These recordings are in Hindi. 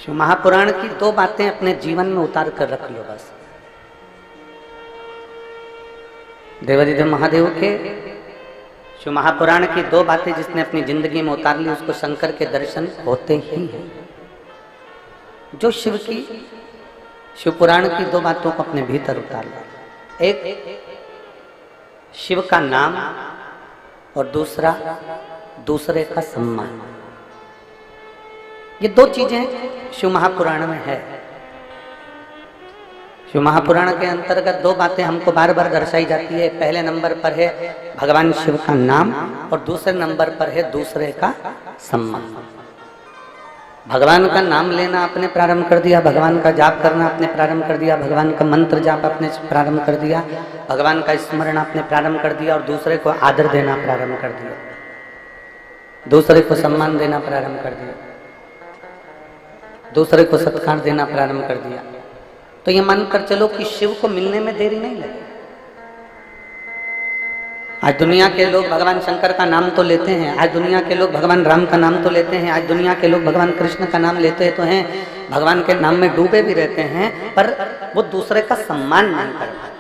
शिव महापुराण की दो बातें अपने जीवन में उतार कर रख लो बस। देवादिदेव महादेव के शिव महापुराण की दो बातें जिसने अपनी जिंदगी में उतार ली उसको शंकर के दर्शन होते ही हैं। जो शिव पुराण की दो बातों को अपने भीतर उतार ला, एक शिव का नाम और दूसरा दूसरे का सम्मान। ये दो चीजें शिव महापुराण में है। शिव महापुराण के अंतर्गत दो बातें हमको बार बार दर्शाई जाती है। पहले नंबर पर है भगवान शिव का नाम और दूसरे नंबर पर है दूसरे का सम्मान। भगवान का नाम लेना आपने प्रारंभ कर दिया, भगवान का जाप करना आपने प्रारंभ कर दिया, भगवान का मंत्र जाप आपने प्रारंभ कर दिया, भगवान का स्मरण आपने प्रारंभ कर दिया और दूसरे को आदर देना प्रारंभ कर दिया, दूसरे को सम्मान देना प्रारंभ कर दिया, दूसरे को सत्कार देना प्रारंभ कर दिया। तो ये मानकर चलो कि शिव को मिलने में देरी नहीं लगी। आज दुनिया के लोग भगवान शंकर का नाम तो लेते हैं, आज दुनिया के लोग भगवान राम का नाम तो लेते हैं, आज दुनिया के लोग भगवान कृष्ण का नाम लेते तो हैं, भगवान के नाम में डूबे भी रहते हैं, पर वो दूसरे का सम्मान नहीं कर पाते।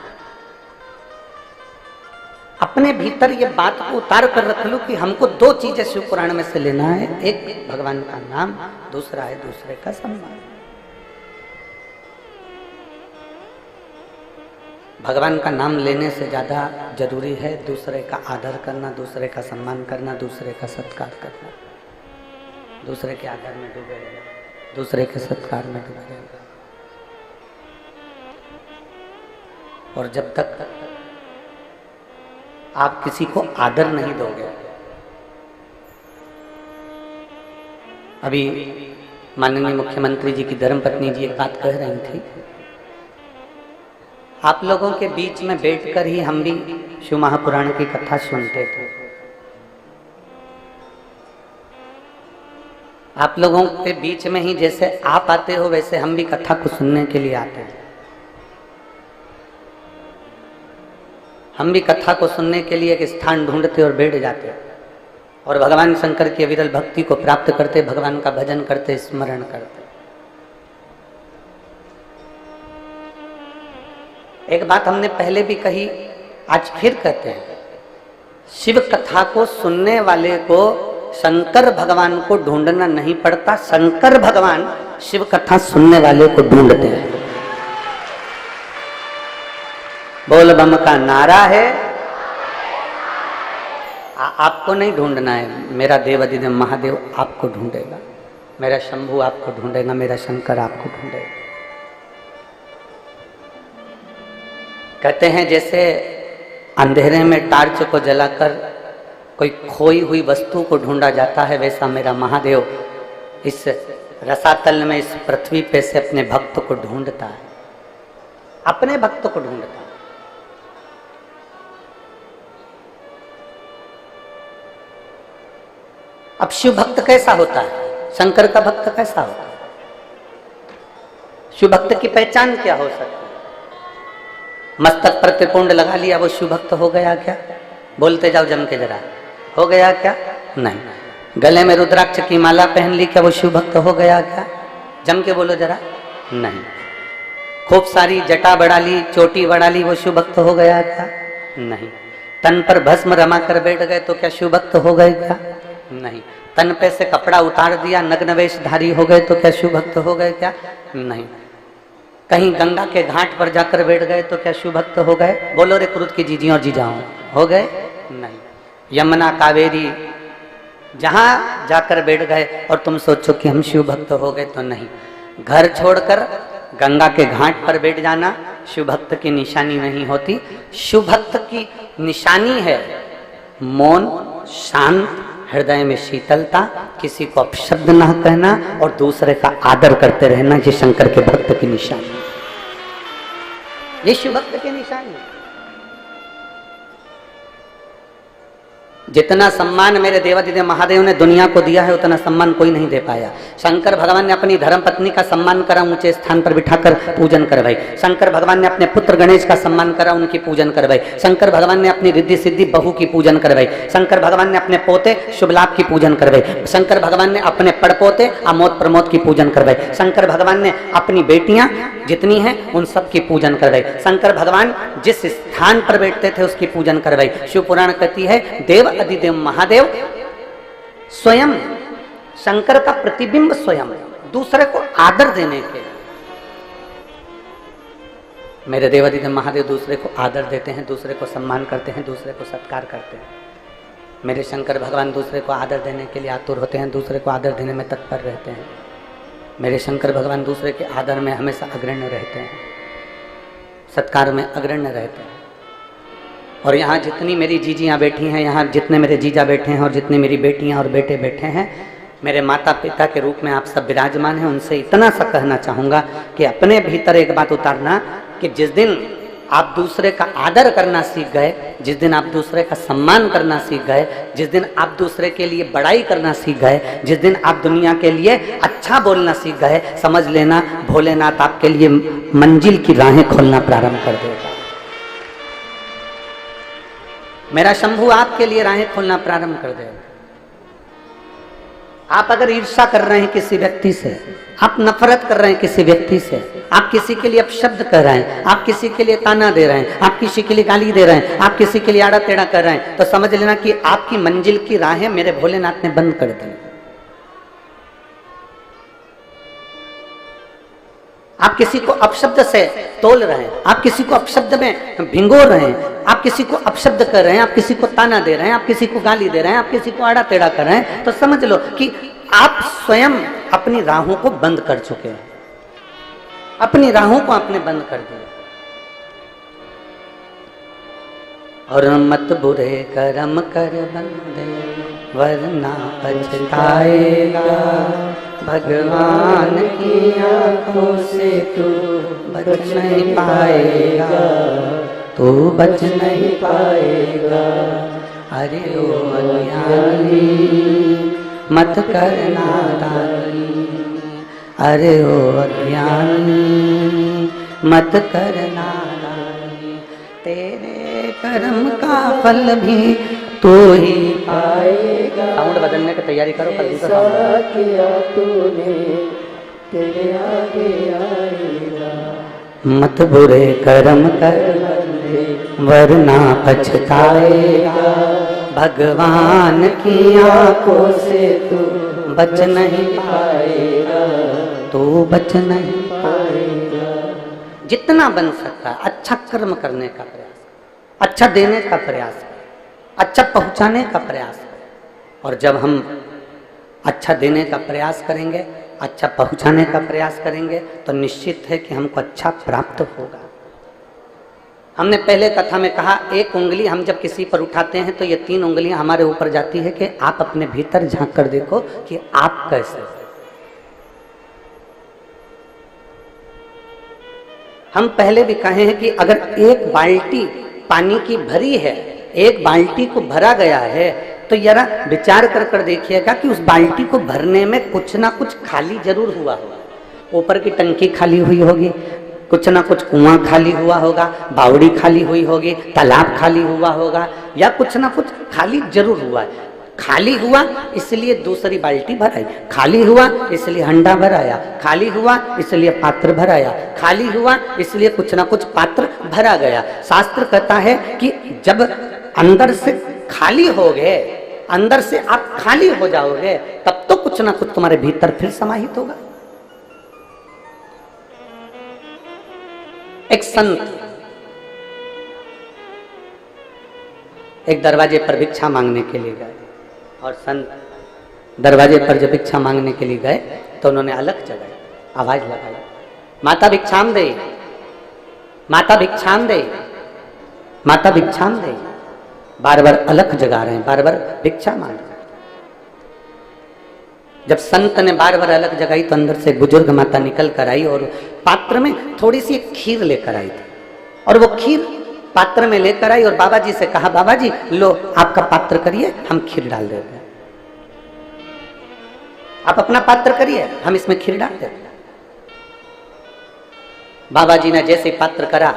अपने भीतर ये बात को उतार कर रख लो कि हमको दो चीजें शिव पुराण में से लेना है, एक भगवान का नाम, दूसरा है दूसरे का सम्मान। भगवान का नाम लेने से ज्यादा जरूरी है दूसरे का आदर करना, दूसरे का सम्मान करना, दूसरे का सत्कार करना। दूसरे के आदर में डूबे रहना, दूसरे के सत्कार में डूबे रहना। और जब तक आप किसी को आदर नहीं दोगे, अभी माननीय मुख्यमंत्री जी की धर्मपत्नी जी एक बात कह रही थी, आप लोगों के बीच में बैठकर ही हम भी शिव महापुराण की कथा सुनते थे। आप लोगों के बीच में ही जैसे आप आते हो वैसे हम भी कथा को सुनने के लिए आते हैं। हम भी कथा को सुनने के लिए एक स्थान ढूंढते और बैठ जाते और भगवान शंकर की अविरल भक्ति को प्राप्त करते, भगवान का भजन करते, स्मरण करते। एक बात हमने पहले भी कही, आज फिर कहते हैं, शिव कथा को सुनने वाले को शंकर भगवान को ढूंढना नहीं पड़ता, शंकर भगवान शिव कथा सुनने वाले को ढूंढते हैं। बोल बम का नारा है। आपको नहीं ढूंढना है, मेरा देवादिदेव महादेव आपको ढूंढेगा, मेरा शंभू आपको ढूंढेगा, मेरा शंकर आपको ढूंढेगा। कहते हैं जैसे अंधेरे में टार्च को जलाकर कोई खोई हुई वस्तु को ढूंढा जाता है, वैसा मेरा महादेव इस रसातल में, इस पृथ्वी पे से अपने भक्त को ढूंढता है, अपने भक्त को ढूंढता है। अब शिव भक्त कैसा होता है, शंकर का भक्त कैसा होता है, शिव भक्त की पहचान क्या हो सकती है? मस्तक पर त्रिपुंड लगा लिया वो शिव भक्त हो गया क्या? बोलते जाओ जम के जरा, हो गया क्या? नहीं। गले में रुद्राक्ष की माला पहन ली क्या वो शिव भक्त हो गया क्या? जम के बोलो जरा, नहीं। खूब सारी जटा बढ़ा ली, चोटी बढ़ा ली, वो शिव भक्त हो गया क्या? नहीं। तन पर भस्म रमा कर बैठ गए तो क्या शिव भक्त हो गए क्या? नहीं। तन पे से कपड़ा उतार दिया, नग्न वेशधारी हो गए तो क्या शिव भक्त हो गए क्या? नहीं। कहीं गंगा के घाट पर जाकर बैठ गए तो क्या शिव भक्त हो गए? बोलो रे क्रुद्ध की जीजी और जीजाओं, हो गए? नहीं। यमुना कावेरी जहां जाकर बैठ गए और तुम सोचो कि हम शिव भक्त हो गए, तो नहीं। घर छोड़कर गंगा के घाट पर बैठ जाना शिव भक्त की निशानी नहीं होती। शिव भक्त की निशानी है मौन, शांत, हृदय में शीतलता, किसी को अपशब्द ना कहना और दूसरे का आदर करते रहना। ये शंकर के भक्त की निशानी, ये शिव भक्त की निशानी। जितना सम्मान मेरे देवादिदेव महादेव ने दुनिया को दिया है उतना सम्मान कोई नहीं दे पाया। शंकर भगवान ने अपनी धर्म पत्नी का सम्मान करा, ऊंचे स्थान पर बिठाकर पूजन करवाई। शंकर भगवान ने अपने पुत्र गणेश का सम्मान करा, उनकी पूजन करवाई। शंकर भगवान ने अपनी रिद्धि सिद्धि बहू की पूजन करवाई। शंकर भगवान ने अपने पोते शुभ लाभ की पूजन करवाई। शंकर भगवान ने अपने पड़पोते अमोद प्रमोद की पूजन करवाई। शंकर भगवान ने अपनी बेटियां जितनी हैं उन सब की पूजन करवाई। शंकर भगवान जिस स्थान पर बैठते थे उसकी पूजन करवाई। शिव पुराण कहती है देव अधिदेव महादेव स्वयं, शंकर का प्रतिबिंब स्वयं, दूसरे को आदर देने के लिए। मेरे देव अधिदेव महादेव दूसरे को आदर देते हैं, दूसरे को सम्मान करते हैं, दूसरे को सत्कार करते हैं। मेरे शंकर भगवान दूसरे को आदर देने के लिए आतुर होते हैं, दूसरे को आदर देने में तत्पर रहते हैं। मेरे शंकर भगवान दूसरे के आदर में हमेशा अग्रण्य रहते हैं, सत्कार में अग्रण्य रहते हैं। और यहाँ जितनी मेरी जीजियाँ बैठी हैं, यहाँ जितने मेरे जीजा बैठे हैं और जितनी मेरी बेटियाँ और बेटे बैठे हैं, मेरे माता पिता के रूप में आप सब विराजमान हैं। उनसे इतना सा कहना चाहूँगा कि अपने भीतर एक बात उतारना कि जिस दिन आप दूसरे का आदर करना सीख गए, जिस दिन आप दूसरे का सम्मान करना सीख गए, जिस दिन आप दूसरे के लिए बड़ाई करना सीख गए, जिस दिन आप दुनिया के लिए अच्छा बोलना सीख गए, समझ लेना भोलेनाथ आपके लिए मंजिल की राहें खोलना प्रारंभ कर देगा। मेरा शंभू आपके लिए राहें खोलना प्रारंभ कर देगा। आप अगर ईर्ष्या कर रहे हैं किसी व्यक्ति से, आप नफरत कर रहे हैं किसी व्यक्ति से, आप किसी के लिए अपशब्द कर रहे हैं, आप किसी के लिए ताना दे रहे हैं, आप किसी के लिए गाली दे रहे हैं, आप किसी के लिए आड़ा टेढ़ा कर रहे हैं, तो समझ लेना कि आपकी मंजिल की राहें मेरे भोलेनाथ ने बंद कर दी। आप किसी को अपशब्द से तोल रहे हैं, आप किसी को अपशब्द में भिंगो रहे हैं, आप किसी को अपशब्द कर रहे हैं, आप किसी को ताना दे रहे हैं, आप किसी को गाली दे रहे हैं, आप किसी को आड़ा टेढ़ा कर रहे हैं, तो समझ लो कि आप स्वयं अपनी राहों को बंद कर चुके हैं। अपनी राहों को आपने बंद कर दिया। और मत बुरे कर्म कर बंदे वरना पछताएगा, भगवान की आंखों से तू बच नहीं पाएगा, तू बच नहीं पाएगा। अरे ओ अज्ञानी मत करना दानी, अरे ओ अज्ञानी मत करना दानी, तेरे कर्म का फल भी तो ही पाएगा। साउंड बदलने की तैयारी करो, कल दूसरा किया तूने तेरे आगे आएगा। मत बुरे कर्म कर वरना पछताएगा, भगवान की आंखों से तू बच नहीं पाएगा, तू बच नहीं पाएगा। जितना बन सकता है अच्छा कर्म करने का प्रयास, अच्छा देने का प्रयास, अच्छा पहुंचाने का प्रयास। और जब हम अच्छा देने का प्रयास करेंगे, अच्छा पहुंचाने का प्रयास करेंगे, तो निश्चित है कि हमको अच्छा प्राप्त होगा। हमने पहले कथा में कहा, एक उंगली हम जब किसी पर उठाते हैं तो ये 3 उंगलियां हमारे ऊपर जाती है कि आप अपने भीतर झांक कर देखो कि आप कैसे। हम पहले भी कहे हैं कि अगर एक बाल्टी पानी की भरी है, एक बाल्टी को भरा गया है, तो जरा विचार कर कर देखिएगा कि उस बाल्टी को भरने में कुछ ना कुछ खाली जरूर हुआ होगा। ऊपर की टंकी खाली हुई होगी, कुछ ना कुछ कुआं खाली हुआ होगा, बावड़ी खाली हुई होगी, तालाब खाली हुआ होगा, या कुछ ना कुछ खाली जरूर हुआ है। खाली हुआ इसलिए दूसरी बाल्टी भराई, खाली हुआ इसलिए हंडा भराया, खाली हुआ इसलिए पात्र भराया, खाली हुआ इसलिए कुछ ना कुछ पात्र भरा गया। शास्त्र कहता है कि जब अंदर से खाली हो गए, अंदर से आप खाली हो जाओगे, तब तो कुछ ना कुछ तुम्हारे भीतर फिर समाहित होगा। एक संत एक दरवाजे पर भिक्षा मांगने के लिए गए, और संत दरवाजे पर जब भिक्षा मांगने के लिए गए तो उन्होंने अलग जगाई, आवाज लगाई, माता भिक्षाम दे, माता भिक्षाम दे, माता भिक्षाम दे। बार बार अलग जगा रहे हैं, बार बार भिक्षा मांग रहे हैं। जब संत ने बार बार अलग जगाई तो अंदर से बुजुर्ग माता निकल कर आई और पात्र में थोड़ी सी खीर लेकर आई थी, और वो खीर पात्र में लेकर आई और बाबा जी से कहा, बाबा जी लो आपका पात्र करिए, हम खीर डाल देते हैं। आप अपना पात्र करिए, हम इसमें खीर डाल देते हैं। बाबा जी ने जैसे पात्र करा,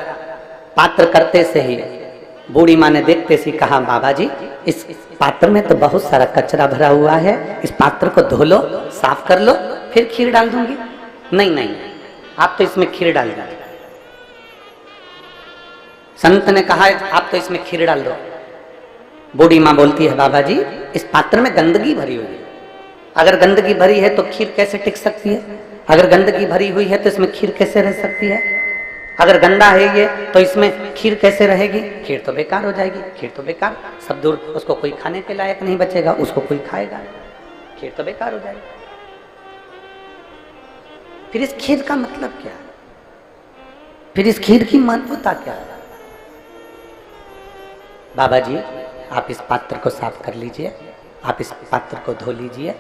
पात्र करते से ही बूढ़ी माँ ने देखते से कहा, बाबा जी इस पात्र में तो बहुत सारा कचरा भरा हुआ है, इस पात्र को धो लो, साफ कर लो, फिर खीर डाल दूंगी। नहीं नहीं, आप तो इसमें खीर डाल दो। संत ने कहा, आप तो इसमें खीर डाल दो। बूढ़ी माँ बोलती है, बाबा जी इस पात्र में गंदगी भरी हुई है, अगर गंदगी भरी है तो खीर कैसे टिक सकती है? अगर गंदगी भरी हुई है तो इसमें खीर कैसे रह सकती है? अगर गंदा है ये तो इसमें खीर कैसे रहेगी? खीर तो बेकार हो जाएगी, खीर तो बेकार, सब दूर, उसको कोई खाने के लायक नहीं बचेगा, उसको कोई खाएगा, खीर तो बेकार हो जाएगी। फिर इस खीर का मतलब क्या है? फिर इस खीर की महत्वता क्या है? बाबा जी आप इस पात्र को साफ कर लीजिए, आप इस पात्र को धो लीजिए,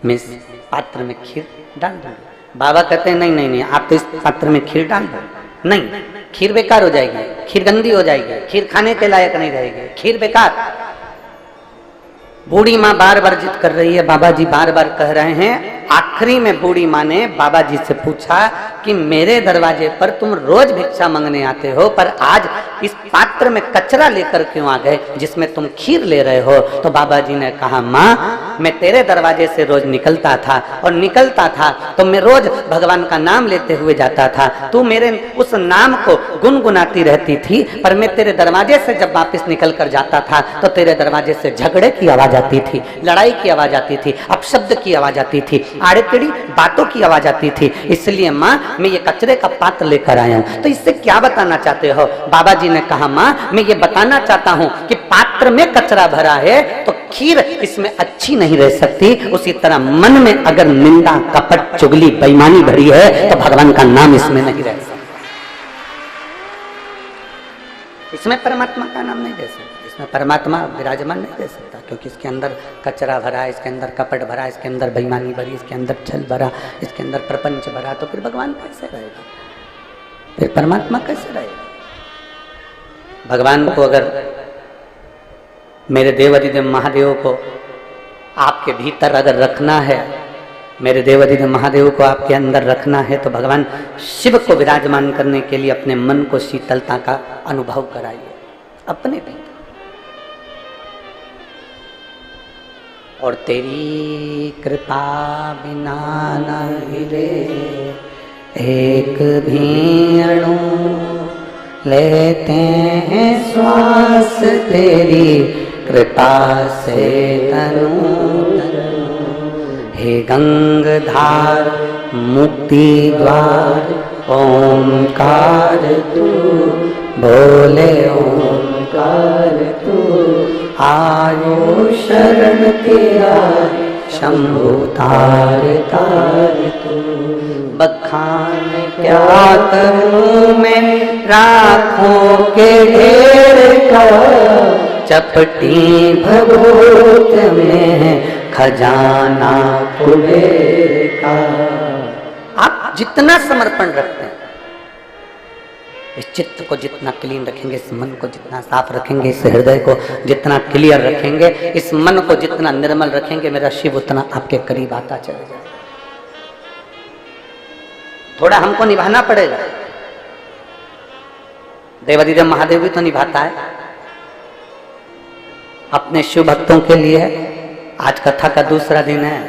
मैं इस पात्र में खीर डाल दूंगा। बाबा कहते हैं नहीं नहीं नहीं, आप तो इस पात्र में खीर डाल दो। नहीं, खीर बेकार हो जाएगी, खीर गंदी हो जाएगी, खीर खाने के लायक नहीं रहेगी, खीर बेकार। बूढ़ी माँ बार बार जिद कर रही है, बाबा जी बार बार कह रहे हैं। आखिरी में बूढ़ी माँ ने बाबा जी से पूछा कि मेरे दरवाजे पर तुम रोज भिक्षा मांगने आते हो, पर आज इस पात्र में कचरा लेकर क्यों आ गए जिसमें तुम खीर ले रहे हो? तो बाबा जी ने कहा, माँ मैं तेरे दरवाजे से रोज निकलता था, और निकलता था तो मैं रोज भगवान का नाम लेते हुए जाता था, तू मेरे उस नाम को गुनगुनाती रहती थी, पर मैं तेरे दरवाजे से जब वापस निकल कर जाता था तो तेरे दरवाजे से झगड़े की आवाज आती थी, लड़ाई की आवाज आती थी, अपशब्द की आवाज आती थी, आड़े टेढ़ी बातों की आवाज आती थी। इसलिए माँ मैं ये कचरे का पात्र लेकर आया हूँ। तो इससे क्या बताना चाहते हो? बाबा जी ने कहा, माँ मैं ये बताना चाहता हूँ कि पात्र में कचरा भरा है तो खीर इसमें अच्छी नहीं रह सकती। उसी तरह मन में अगर निंदा, कपट, चुगली, बेईमानी भरी है तो भगवान का नाम इसमें नहीं रह सकता, इसमें परमात्मा का नाम नहीं दे सकता, इसमें परमात्मा विराजमान नहीं दे सकता, क्योंकि इसके अंदर कचरा भरा है, इसके अंदर कपट भरा, इसके अंदर बेईमानी भरी, इसके अंदर छल भरा, इसके अंदर प्रपंच भरा, तो फिर भगवान कैसे रहेगा? फिर परमात्मा कैसे रहेगा? भगवान को अगर, मेरे देवाधिदेव महादेव को आपके भीतर अगर रखना है, मेरे देवाधिदेव महादेव को आपके अंदर रखना है, तो भगवान शिव को विराजमान करने के लिए अपने मन को शीतलता का अनुभव कराइए अपने भीतर। और तेरी कृपा बिना न हिले एक भी अणु, लेते हैं श्वास तेरी कृपा से तनु। हे गंगाधार मुक्ति द्वार ओंकार तू, बोले ओंकार तू, आयो शरण तेरा शंभु तार तार तू। बखान क्या करूं मैं राखों के ढेर का, चपटी भगोत में खजाना कुबेर का। आप जितना समर्पण रखते हैं, इस चित्त को जितना क्लीन रखेंगे, इस मन को जितना साफ रखेंगे, इस हृदय को जितना क्लियर रखेंगे, इस मन को जितना निर्मल रखेंगे, मेरा शिव उतना आपके करीब आता चला जाए। थोड़ा हमको निभाना पड़ेगा, देवाधिदेव महादेव भी तो निभाता है अपने शिव भक्तों के लिए। आज कथा का दूसरा दिन है,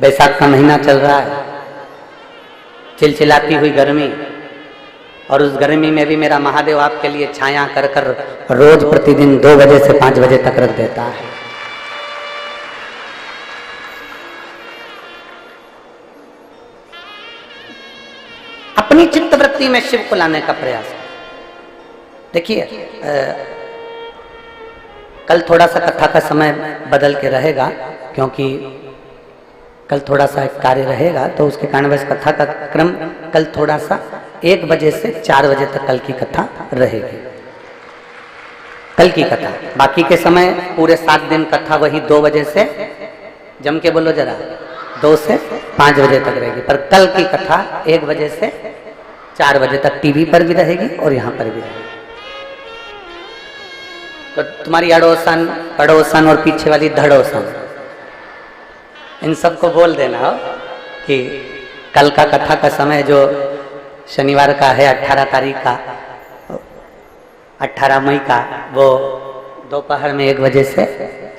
बैसाख का महीना चल रहा है, चिलचिलाती हुई गर्मी, और उस गर्मी में भी मेरा महादेव आपके लिए छाया कर कर रोज प्रतिदिन 2 बजे से 5 बजे तक रख देता है। अपनी चित्तवृत्ति में शिव को लाने का प्रयास। देखिए कल थोड़ा सा कथा का समय बदल के रहेगा, क्योंकि कल थोड़ा सा एक कार्य रहेगा, तो उसके कारण बस कथा का क्रम कल थोड़ा सा 1 बजे से 4 बजे तक कल की कथा रहेगी। कल की कथा, बाकी के समय पूरे 7 दिन कथा वही 2 बजे से, जम के बोलो जरा, 2 से 5 बजे तक रहेगी, पर कल की कथा 1 बजे से 4 बजे तक टीवी पर भी रहेगी और यहाँ पर भी रहेगी। तो तुम्हारी अड़ोसन पड़ोसन और पीछे वाली धड़ोसन, इन सबको बोल देना हो कि कल का कथा का समय जो शनिवार का है 18 तारीख का, 18 मई का, वो दोपहर में 1 बजे से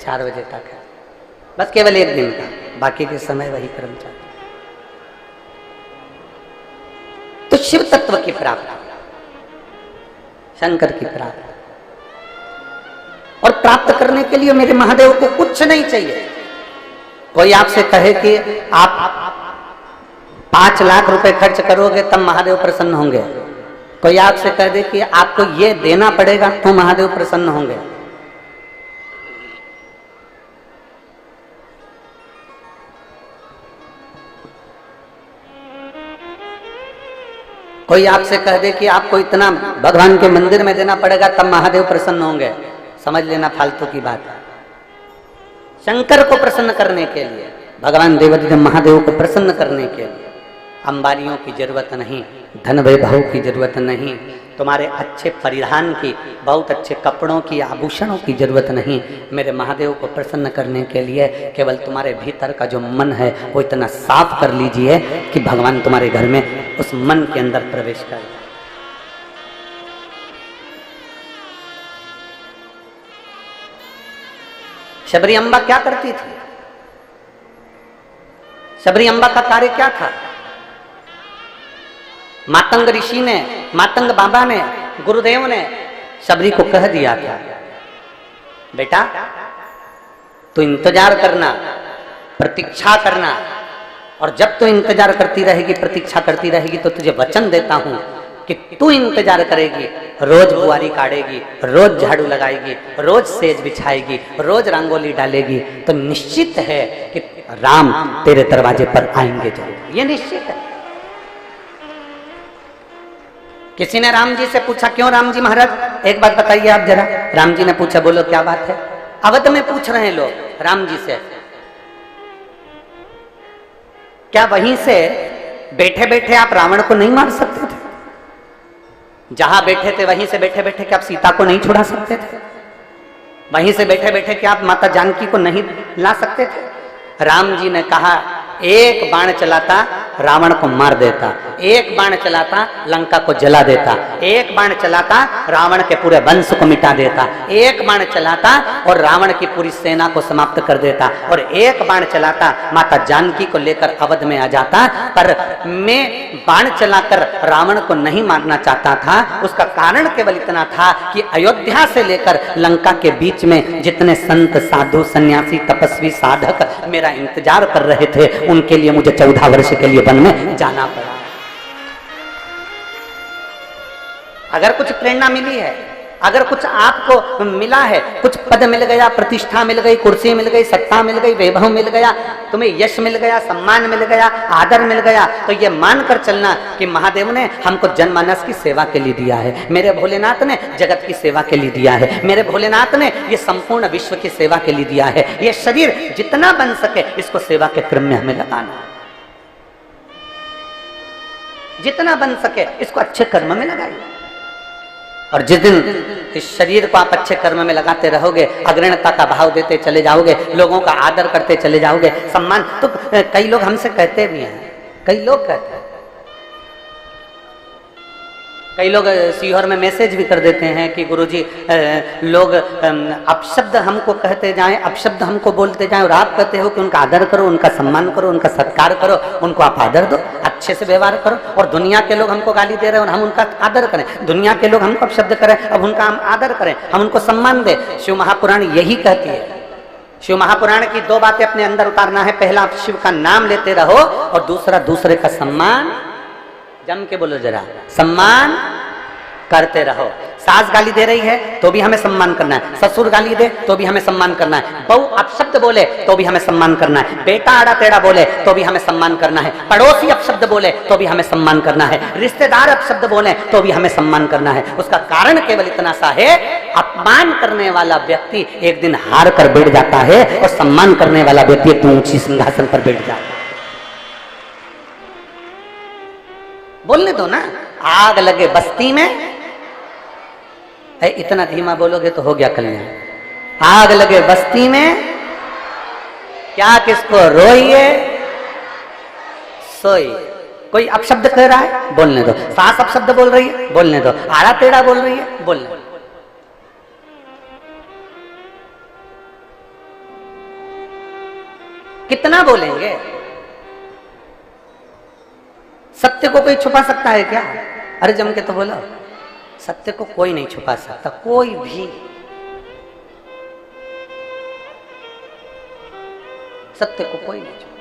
4 बजे तक है। बस केवल 1 दिन का, बाकी के समय वही कर्मचारी। तो शिव तत्व की प्राप्ति, शंकर की प्राप्ति, और प्राप्त करने के लिए मेरे महादेव को कुछ नहीं चाहिए। कोई आपसे कहे कि आप 5 लाख रुपए खर्च करोगे तब महादेव प्रसन्न होंगे, कोई आपसे कह दे कि आपको ये देना पड़ेगा तो महादेव प्रसन्न होंगे, कोई आपसे कह दे कि आपको इतना भगवान के मंदिर में देना पड़ेगा तब महादेव प्रसन्न होंगे, समझ लेना फालतू की बात है। शंकर को प्रसन्न करने के लिए, भगवान देवाधिदेव महादेव को प्रसन्न करने के लिए अंबारियों की जरूरत नहीं, धन वैभव की जरूरत नहीं, तुम्हारे अच्छे परिधान की, बहुत अच्छे कपड़ों की, आभूषणों की जरूरत नहीं। मेरे महादेव को प्रसन्न करने के लिए केवल तुम्हारे भीतर का जो मन है वो इतना साफ कर लीजिए कि भगवान तुम्हारे घर में उस मन के अंदर प्रवेश कर जाए। शबरी अम्बा क्या करती थी? शबरी अम्बा का कार्य क्या था? मातंग ऋषि ने, मातंग बाबा ने, गुरुदेव ने शबरी को कह दिया था, बेटा तू इंतजार करना, प्रतीक्षा करना, और जब तू इंतजार करती रहेगी, प्रतीक्षा करती रहेगी, तो तुझे वचन देता हूं कि तू इंतजार करेगी, रोज बुआरी काटेगी, रोज झाड़ू लगाएगी, रोज सेज बिछाएगी, रोज रंगोली डालेगी, तो निश्चित है कि राम तेरे दरवाजे पर आएंगे जरूर, ये निश्चित है। किसी ने राम जी से पूछा, क्यों राम जी महाराज एक बात बताइए आप जरा। राम जी ने पूछा, बोलो क्या बात है। अवध में पूछ रहे हैं लोग राम जी से, क्या वहीं से बैठे बैठे आप रावण को नहीं मार सकते थे? जहां बैठे थे वहीं से बैठे बैठे क्या आप सीता को नहीं छुड़ा सकते थे? वहीं से बैठे बैठे क्या आप माता जानकी को नहीं ला सकते थे? राम जी ने कहा, एक बाण चलाता रावण को मार देता, एक बाण चलाता लंका को जला देता, एक बाण चलाता रावण के पूरे वंश को मिटा देता, एक बाण चलाता और रावण की पूरी सेना को समाप्त कर देता, और एक बाण चलाता माता जानकी को लेकर अवध में आ जाता। पर मैं बाण चलाकर रावण को नहीं मारना चाहता था, उसका कारण केवल इतना था कि अयोध्या से लेकर लंका के बीच में जितने संत साधु सन्यासी तपस्वी साधक मेरा इंतजार कर रहे थे, उनके लिए मुझे 14 वर्ष के लिए वन में जाना पड़ा। अगर कुछ प्रेरणा मिली है, अगर कुछ आपको मिला है, कुछ पद मिल गया, प्रतिष्ठा मिल गई, कुर्सी मिल गई, सत्ता मिल गई, वैभव मिल गया, तुम्हें यश मिल गया, सम्मान मिल गया, आदर मिल गया, तो ये मानकर चलना कि महादेव ने हमको जनमानस की सेवा के लिए दिया है, मेरे भोलेनाथ ने जगत की सेवा के लिए दिया है, मेरे भोलेनाथ ने ये संपूर्ण विश्व की सेवा के लिए दिया है। ये शरीर जितना बन सके इसको सेवा के क्रम में हमें लगाना है, जितना बन सके इसको अच्छे कर्म में लगाइए। और जिस दिन इस शरीर को आप अच्छे कर्म में लगाते रहोगे, अग्रणता का भाव देते चले जाओगे, लोगों का आदर करते चले जाओगे, सम्मान, तो कई लोग हमसे कहते भी हैं, कई लोग कहते हैं, कई लोग सीहोर में मैसेज भी कर देते हैं कि गुरुजी लोग अपशब्द हमको कहते जाएं, अपशब्द हमको बोलते जाएं, और आप कहते हो कि उनका आदर करो, उनका सम्मान करो, उनका सत्कार करो, उनको आप आदर दो, अच्छे से व्यवहार करो। और दुनिया के लोग हमको गाली दे रहे हैं और हम उनका आदर करें, दुनिया के लोग हमको अपशब्द करें, अब उनका हम आदर करें, हम उनको सम्मान दें। शिव महापुराण यही कहती है। शिव महापुराण की 2 बातें अपने अंदर उतारना है, पहला आप शिव का नाम लेते रहो, और दूसरा दूसरे का सम्मान, जम के बोलो जरा, सम्मान करते रहो। सास गाली दे रही है तो भी हमें सम्मान करना है, ससुर गाली दे तो भी हमें सम्मान करना है, बहू अपशब्द बोले तो भी हमें सम्मान करना है, बेटा आड़ा टेढ़ा बोले तो भी हमें सम्मान करना है, पड़ोसी अपशब्द बोले तो भी हमें सम्मान करना है, रिश्तेदार अपशब्द बोले तो भी हमें सम्मान करना है। उसका कारण केवल इतना सा है, अपमान करने वाला व्यक्ति एक दिन हार कर बैठ जाता है और सम्मान करने वाला व्यक्ति एक ऊंची सिंहासन पर बैठ जाता है। बोलने दो ना। आग लगे बस्ती में, इतना धीमा बोलोगे तो हो गया कल्याण। आग लगे बस्ती में, क्या किसको रोइए सोई। कोई अपशब्द कह रहा है, बोलने दो। सास अपशब्द बोल रही है, बोलने दो। आड़ा टेढ़ा बोल रही है, बोलने दो। कितना बोलेंगे? सत्य को कोई छुपा सकता है क्या? अरे जम के तो बोलो, सत्य को कोई नहीं छुपा सकता, कोई भी। सत्य को कोई नहीं छुपा।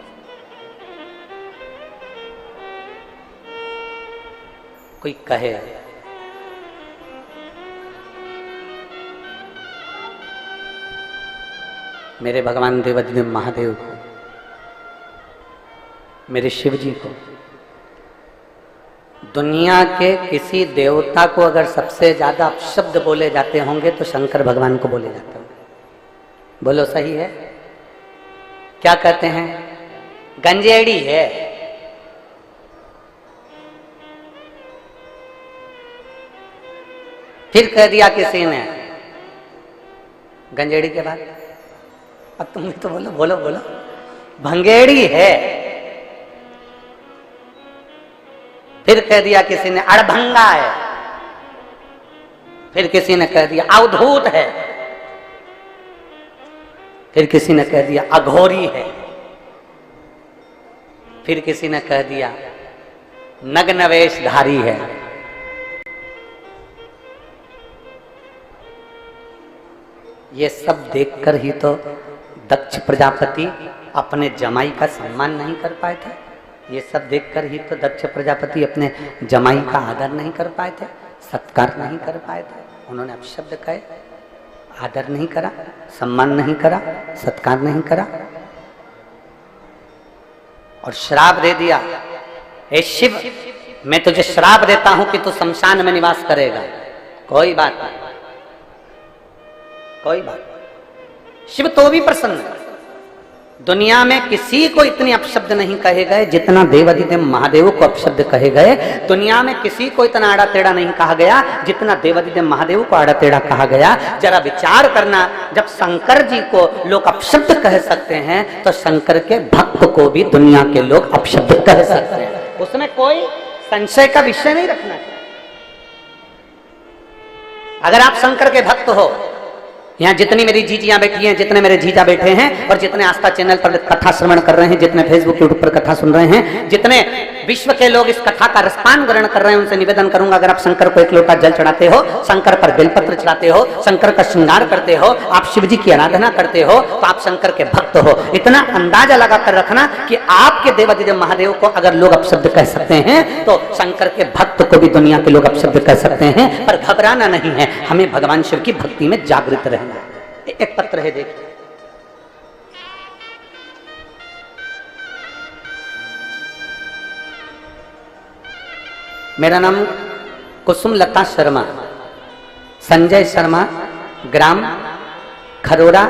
कोई कहे मेरे भगवान देवाधिदेव महादेव को, मेरे शिव जी को, दुनिया के किसी देवता को अगर सबसे ज्यादा अपशब्द बोले जाते होंगे तो शंकर भगवान को बोले जाते होंगे। बोलो सही है? क्या कहते हैं? गंजेड़ी है। फिर कह दिया किसी ने गंजेड़ी के बाद, अब तुम भी तो बोलो बोलो बोलो, भंगेड़ी है। फिर कह दिया किसी ने अड़भंगा है। फिर किसी ने कह दिया अवधूत है। फिर किसी ने कह दिया अघोरी है। फिर किसी ने कह दिया नग्नवेशधारी है। ये सब देखकर ही तो दक्ष प्रजापति अपने जमाई का सम्मान नहीं कर पाए थे। ये सब देखकर ही तो दक्ष प्रजापति अपने जमाई का आदर नहीं कर पाए थे, सत्कार नहीं कर पाए थे। उन्होंने अपशब्द कहे, आदर नहीं करा, सम्मान नहीं करा, सत्कार नहीं करा और श्राप दे दिया। हे शिव, मैं तुझे श्राप देता हूं कि तू शमशान में निवास करेगा। कोई बात नहीं, कोई बात नहीं। शिव तो भी प्रसन्न है। दुनिया में किसी को इतने अपशब्द नहीं कहे गए जितना देवाधिदेव महादेव को अपशब्द कहे गए। दुनिया में किसी को इतना आड़ा टेढ़ा नहीं कहा गया जितना देवाधिदेव महादेव को आड़ा टेढ़ा कहा गया। जरा विचार करना, जब शंकर जी को लोग अपशब्द कह सकते हैं तो शंकर के भक्त को भी दुनिया के लोग अपशब्द कह सकते हैं। उसमें कोई संशय का विषय नहीं रखना चाहिए। अगर आप शंकर के भक्त हो, यहाँ जितनी मेरी जीजियां बैठी हैं, जितने मेरे जीजा बैठे हैं और जितने आस्था चैनल पर कथा श्रवण कर रहे हैं, जितने फेसबुक यूट्यूब पर कथा सुन रहे हैं, जितने विश्व के लोग इस कथा का रसपान ग्रहण कर रहे हैं, उनसे निवेदन करूंगा, अगर आप शंकर को एक लोटा जल चढ़ाते हो, शंकर पर बेलपत्र चढ़ाते हो, शंकर का श्रृंगार करते हो, आप शिव जी की आराधना करते हो, तो आप शंकर के भक्त हो। इतना अंदाजा लगा कर रखना कि आपके देवाधिदेव महादेव को अगर लोग अपशब्द कह सकते हैं तो शंकर के भक्त को भी दुनिया के लोग अपशब्द कह सकते हैं। पर घबराना नहीं है, हमें भगवान शिव की भक्ति में जागृत रहना। एक पत्र है, देखिए। मेरा नाम कुसुम लता शर्मा, संजय शर्मा, ग्राम खरोरा,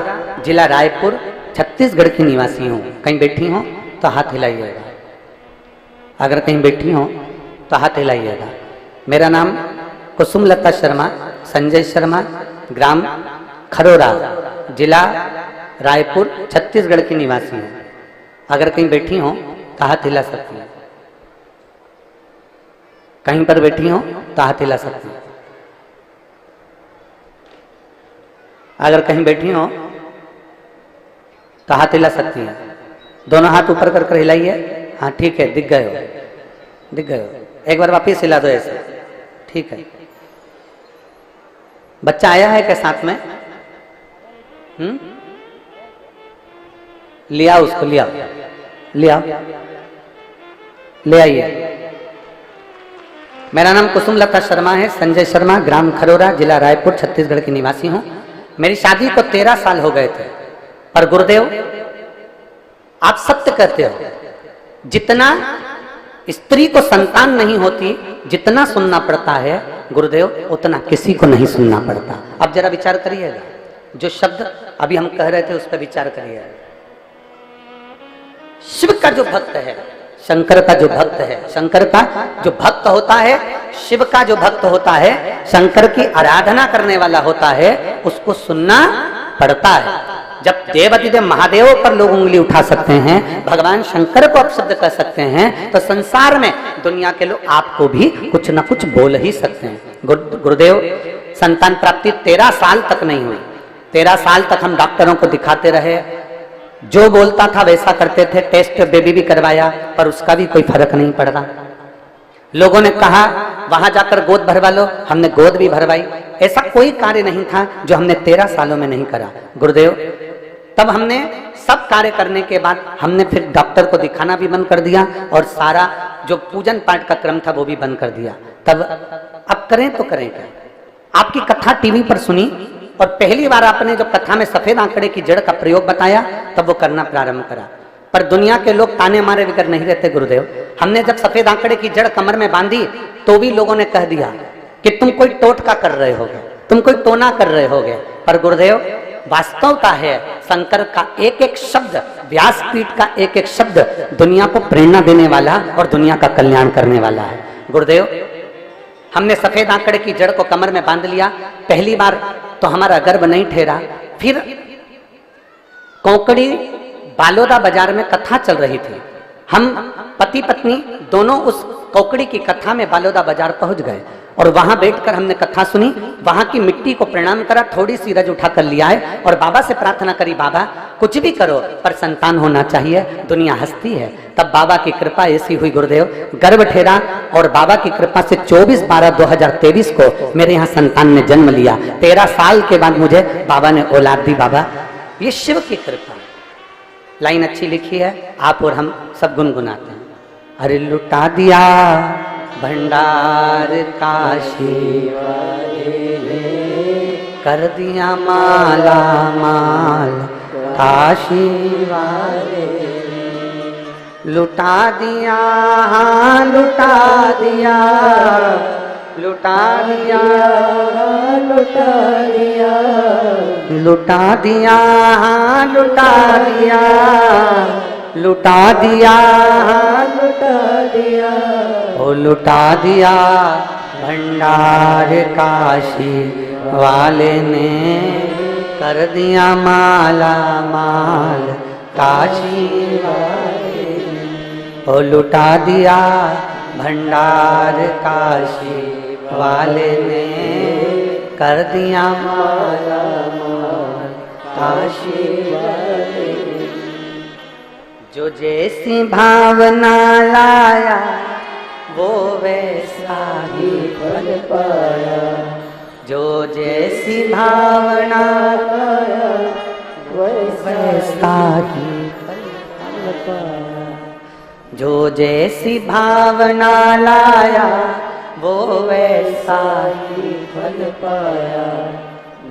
जिला रायपुर, छत्तीसगढ़ की निवासी हूं। कहीं बैठी हो तो हाथ हिलाइएगा। अगर कहीं बैठी हो तो हाथ हिलाइएगा। मेरा नाम कुसुम लता शर्मा, संजय शर्मा, ग्राम खरोरा, जिला रायपुर, छत्तीसगढ़ की निवासी हूं। अगर कहीं बैठी हो तो हाथ हिला सकती हैं। कहीं पर बैठी हो तो हाथ हिला सकती हैं। अगर कहीं बैठी हो तो हाथ हिला सकती हैं। दोनों हाथ ऊपर कर कर हिलाइए। हाँ ठीक है, दिख गए हो, दिख गए हो। एक बार वापिस हिला दो ऐसे, ठीक है। बच्चा आया है क्या साथ में? लिया उसको, लिया लिया, ले आइए। मेरा नाम कुसुम लता शर्मा है, संजय शर्मा, ग्राम खरोरा, जिला रायपुर, छत्तीसगढ़ की निवासी हूं। मेरी शादी को 13 साल हो गए थे। पर गुरुदेव, आप सत्य कहते हो, जितना स्त्री को संतान नहीं होती, जितना सुनना पड़ता है गुरुदेव, उतना किसी को नहीं सुनना पड़ता। अब जरा विचार करिएगा, जो शब्द अभी हम कह रहे थे उस पर विचार करिए। शिव का जो भक्त है, शंकर का जो भक्त है, शंकर का जो भक्त होता है, शिव का जो भक्त होता है, शंकर की आराधना करने वाला होता है, उसको सुनना पड़ता है। जब देवाधिदेव महादेव पर लोग उंगली उठा सकते हैं, भगवान शंकर को अपशब्द कर सकते हैं, तो संसार में दुनिया के लोग आपको भी कुछ ना कुछ बोल ही सकते हैं। गुरुदेव, संतान प्राप्ति 13 साल तक नहीं हुई। 13 साल तक हम डॉक्टरों को दिखाते रहे, जो बोलता था वैसा करते थे, टेस्ट बेबी भी करवाया, पर उसका भी कोई फर्क नहीं पड़ रहा। लोगों ने कहा वहां जाकर गोद भरवा लो, हमने गोद भी भरवाई। ऐसा कोई कार्य नहीं था जो हमने 13 सालों में नहीं करा। गुरुदेव, तब हमने सब कार्य करने के बाद हमने फिर डॉक्टर को दिखाना भी बंद कर दिया और सारा जो पूजन पाठ का क्रम था वो भी बंद कर दिया। तब अब करें तो करें क्या? आपकी कथा टीवी पर सुनी और पहली बार आपने जो कथा में सफेद आंकड़े की जड़ का प्रयोग बताया, तब वो करना प्रारंभ करा। पर दुनिया के लोग ताने मारे बिगर नहीं रहते। गुरुदेव, हमने जब सफेद आंकड़े की जड़ कमर में बांधी तो भी लोगों ने कह दिया कि तुम कोई टोटका कर रहे होगे, तुम कोई टोना कर रहे होगे। पर गुरुदेव, वास्तवता है शंकर का एक एक शब्द, व्यासपीठ का एक एक शब्द दुनिया को प्रेरणा देने वाला और दुनिया का कल्याण करने वाला है। गुरुदेव, हमने सफेद आंकड़े की जड़ को कमर में बांध लिया। पहली बार तो हमारा गर्भ नहीं ठहरा, फिर कोंकड़ी बालोदा बाजार में कथा चल रही थी। हम पति पत्नी दोनों उस कोंकड़ी की कथा में बालोदा बाजार पहुंच गए और वहां बैठकर हमने कथा सुनी। वहां की मिट्टी को प्रणाम करा, थोड़ी सी रज उठा कर लिया है और बाबा से प्रार्थना करी, बाबा कुछ भी करो पर संतान होना चाहिए, दुनिया हंसती है। तब बाबा की कृपा ऐसी हुई गुरुदेव, गर्भ ठहरा और बाबा की कृपा से 24/12/2023 को मेरे यहाँ संतान ने जन्म लिया। 13 साल के बाद मुझे बाबा ने औलाद दी। बाबा, ये शिव की कृपा। लाइन अच्छी लिखी है, आप और हम सब गुनगुनाते हैं। अरे लुटा दिया भंडार काशी वाले ने, कर दिया माला माल काशी वाले ने। लुटा दिया, हाँ लुटा दिया, लुटा दिया, लुटा दिया, लुटा दिया, हाँ लुटा दिया, लुटा दिया, हाँ लुटा दिया, ओ लुटा दिया भंडार काशी वाले ने, कर दिया माला माल काशी वाले ने। ओ लुटा दिया भंडार काशी वाले ने, कर दिया माला माल काशी वाले ने। जो जैसी भावना लाया वो वैसा ही फल पाया, जो जैसी भावना लाया वैसा ही फल पाया, जो जैसी भावना लाया वो वैसा ही फल पाया।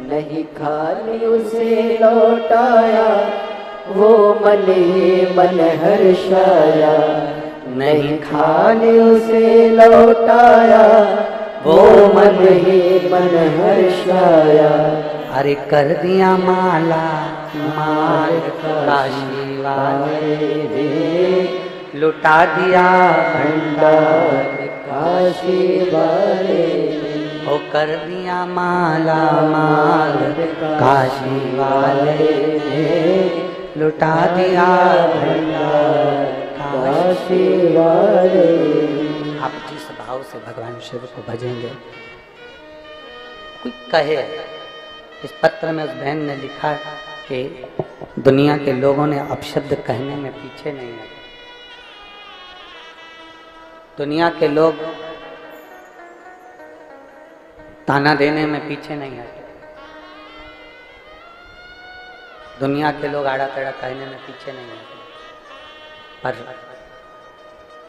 नहीं खाली उसे लौटाया वो मन ही मन हर्षाया, नहीं खाली उसे लौटाया वो मन ही मन हर्षाया। अरे कर दिया माला माल काशी वाले ने, लुटा दिया भंडार काशी वाले ने। ओ कर दिया माला माल काशी वाले ने, लुटा दिया भंडार काशी वाले। आप जिस भाव से भगवान शिव को भजेंगे, कोई कहे, इस पत्र में उस बहन ने लिखा कि दुनिया के लोगों ने अपशब्द कहने में पीछे नहीं है। दुनिया के लोग ताना देने में पीछे नहीं है। दुनिया के लोग आड़ा टेढ़ा कहने में पीछे नहीं है। पर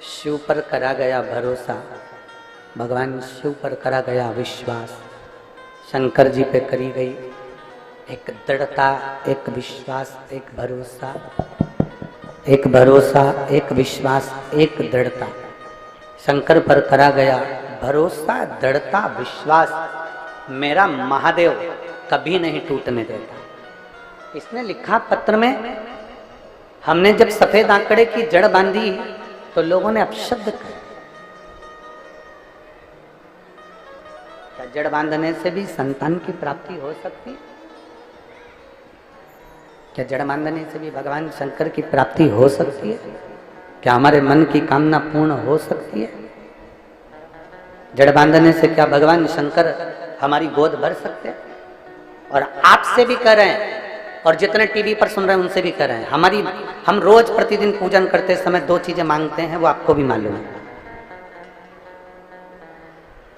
शिव पर करा गया भरोसा, भगवान शिव पर करा गया विश्वास, शंकर जी पे करी गई एक दृढ़ता, एक विश्वास, एक भरोसा, एक भरोसा, एक विश्वास, एक दृढ़ता। शंकर पर करा गया भरोसा, दृढ़ता, विश्वास, मेरा महादेव कभी नहीं टूटने देता। इसने लिखा पत्र में, हमने जब सफेद आंकड़े की जड़ बांधी तो लोगों ने अपशब्द कहा। क्या जड़ बांधने से भी संतान की प्राप्ति हो सकती है? क्या जड़ बांधने से भी भगवान शंकर की प्राप्ति हो सकती है? क्या हमारे मन की कामना पूर्ण हो सकती है? जड़ बांधने से क्या भगवान शंकर हमारी गोद भर सकते हैं? और आपसे भी कर रहे हैं, और जितने टीवी पर सुन रहे हैं उनसे भी कर रहे हैं। हम रोज प्रतिदिन पूजन करते समय 2 चीजें मांगते हैं, वो आपको भी मालूम है।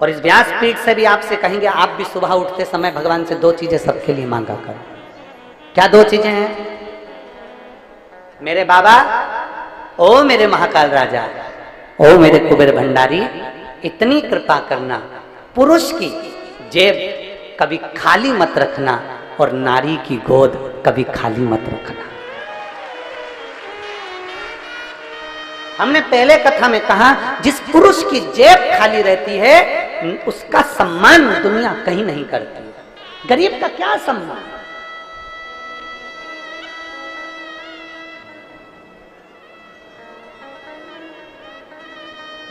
और इस व्यासपीठ से भी आपसे कहेंगे, आप भी सुबह उठते समय भगवान से 2 चीजें सबके लिए मांगा करो। क्या 2 चीजें हैं? मेरे बाबा, ओ मेरे महाकाल राजा, ओ मेरे कुबेर भंडारी, इतनी कृपा करना, पुरुष की जेब कभी खाली मत रखना और नारी की गोद कभी खाली मत रखना। हमने पहले कथा में कहा, जिस पुरुष की जेब खाली रहती है उसका सम्मान दुनिया कहीं नहीं करती। गरीब का क्या सम्मान?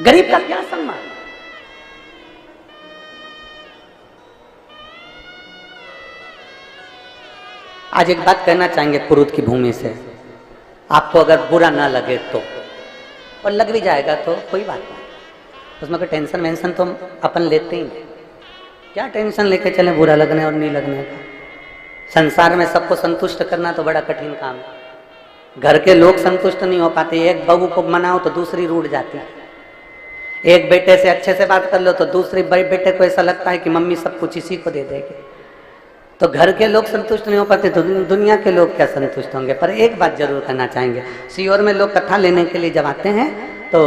गरीब का क्या सम्मान? आज एक बात कहना चाहेंगे कुरुद की भूमि से, आपको अगर बुरा ना लगे तो, और लग भी जाएगा तो कोई बात नहीं, उसमें कोई टेंशन वेंशन तो अपन लेते ही नहीं। क्या टेंशन लेके चले बुरा लगने और नहीं लगने का? संसार में सबको संतुष्ट करना तो बड़ा कठिन काम है। घर के लोग संतुष्ट नहीं हो पाते। एक बहू को मनाओ तो दूसरी रूठ जाती है। एक बेटे से अच्छे से बात कर लो तो दूसरे बड़े बेटे को ऐसा लगता है कि मम्मी सब कुछ इसी को दे देगी। तो घर के लोग संतुष्ट नहीं हो पाते तो दुनिया के लोग क्या संतुष्ट होंगे। पर एक बात जरूर करना चाहेंगे, सीहोर में लोग कथा लेने के लिए जब आते हैं तो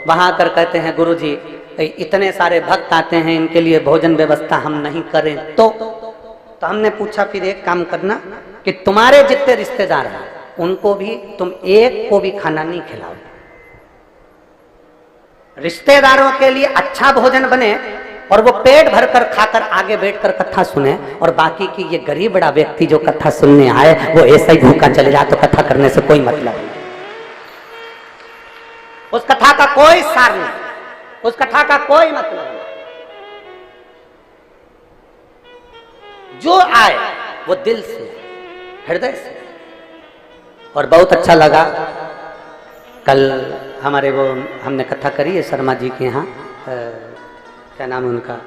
वहां आकर कहते हैं, गुरुजी इतने सारे भक्त आते हैं, इनके लिए भोजन व्यवस्था हम नहीं करें तो हमने पूछा, फिर एक काम करना कि तुम्हारे जितने रिश्तेदार हैं उनको भी तुम एक को भी खाना नहीं खिलाओ। रिश्तेदारों के लिए अच्छा भोजन बने और वो पेट भरकर खाकर आगे बैठकर कथा सुने, और बाकी की ये गरीब बड़ा व्यक्ति जो कथा सुनने आए वो ऐसा ही भूखा चले जाए तो कथा करने से कोई मतलब नहीं। उस कथा का कोई सार नहीं, उस कथा का कोई मतलब नहीं। जो आए वो दिल से, हृदय से। और बहुत अच्छा लगा, कल हमारे वो हमने कथा करी है शर्मा जी के यहाँ, क्या नाम है उनका,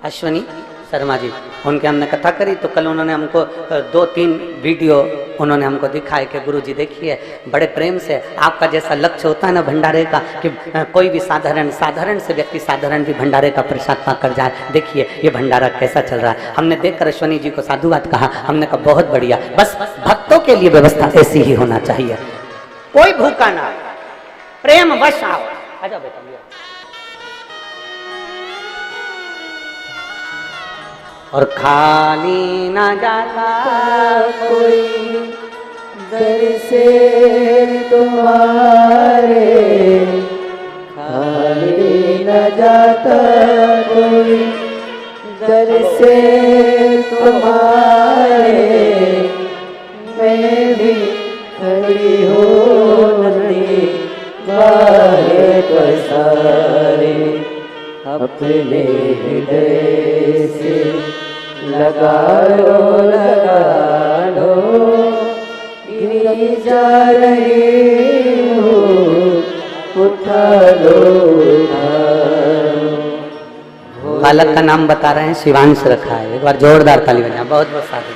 अश्वनी शर्मा जी, उनके हमने कथा करी। तो कल उन्होंने हमको 2-3 वीडियो उन्होंने हमको दिखाए कि गुरुजी देखिए बड़े प्रेम से, आपका जैसा लक्ष्य होता है ना भंडारे का कि कोई भी साधारण से व्यक्ति साधारण भी भंडारे का प्रसाद पाकर जाए, देखिए ये भंडारा कैसा चल रहा है। हमने देखकर अश्वनी जी को साधुवाद कहा, हमने कहा बहुत बढ़िया, बस भक्तों के लिए व्यवस्था ऐसी ही होना चाहिए, कोई भूखा ना, प्रेम वश आओ। आजा बेटा, और खाली ना जाता कोई दर से तुम्हारे, खाली न जाता कोई दर से तुम्हारे, मैं भी खड़ी हो नहीं बाहे पसारे, अपने हृदय से लगा लो गिरी जा रही हो, उठा लो। बालक का नाम बता रहे हैं, शिवांश रखा है। एक बार जोरदार ताली बजाएं। बहुत बहुत साधु।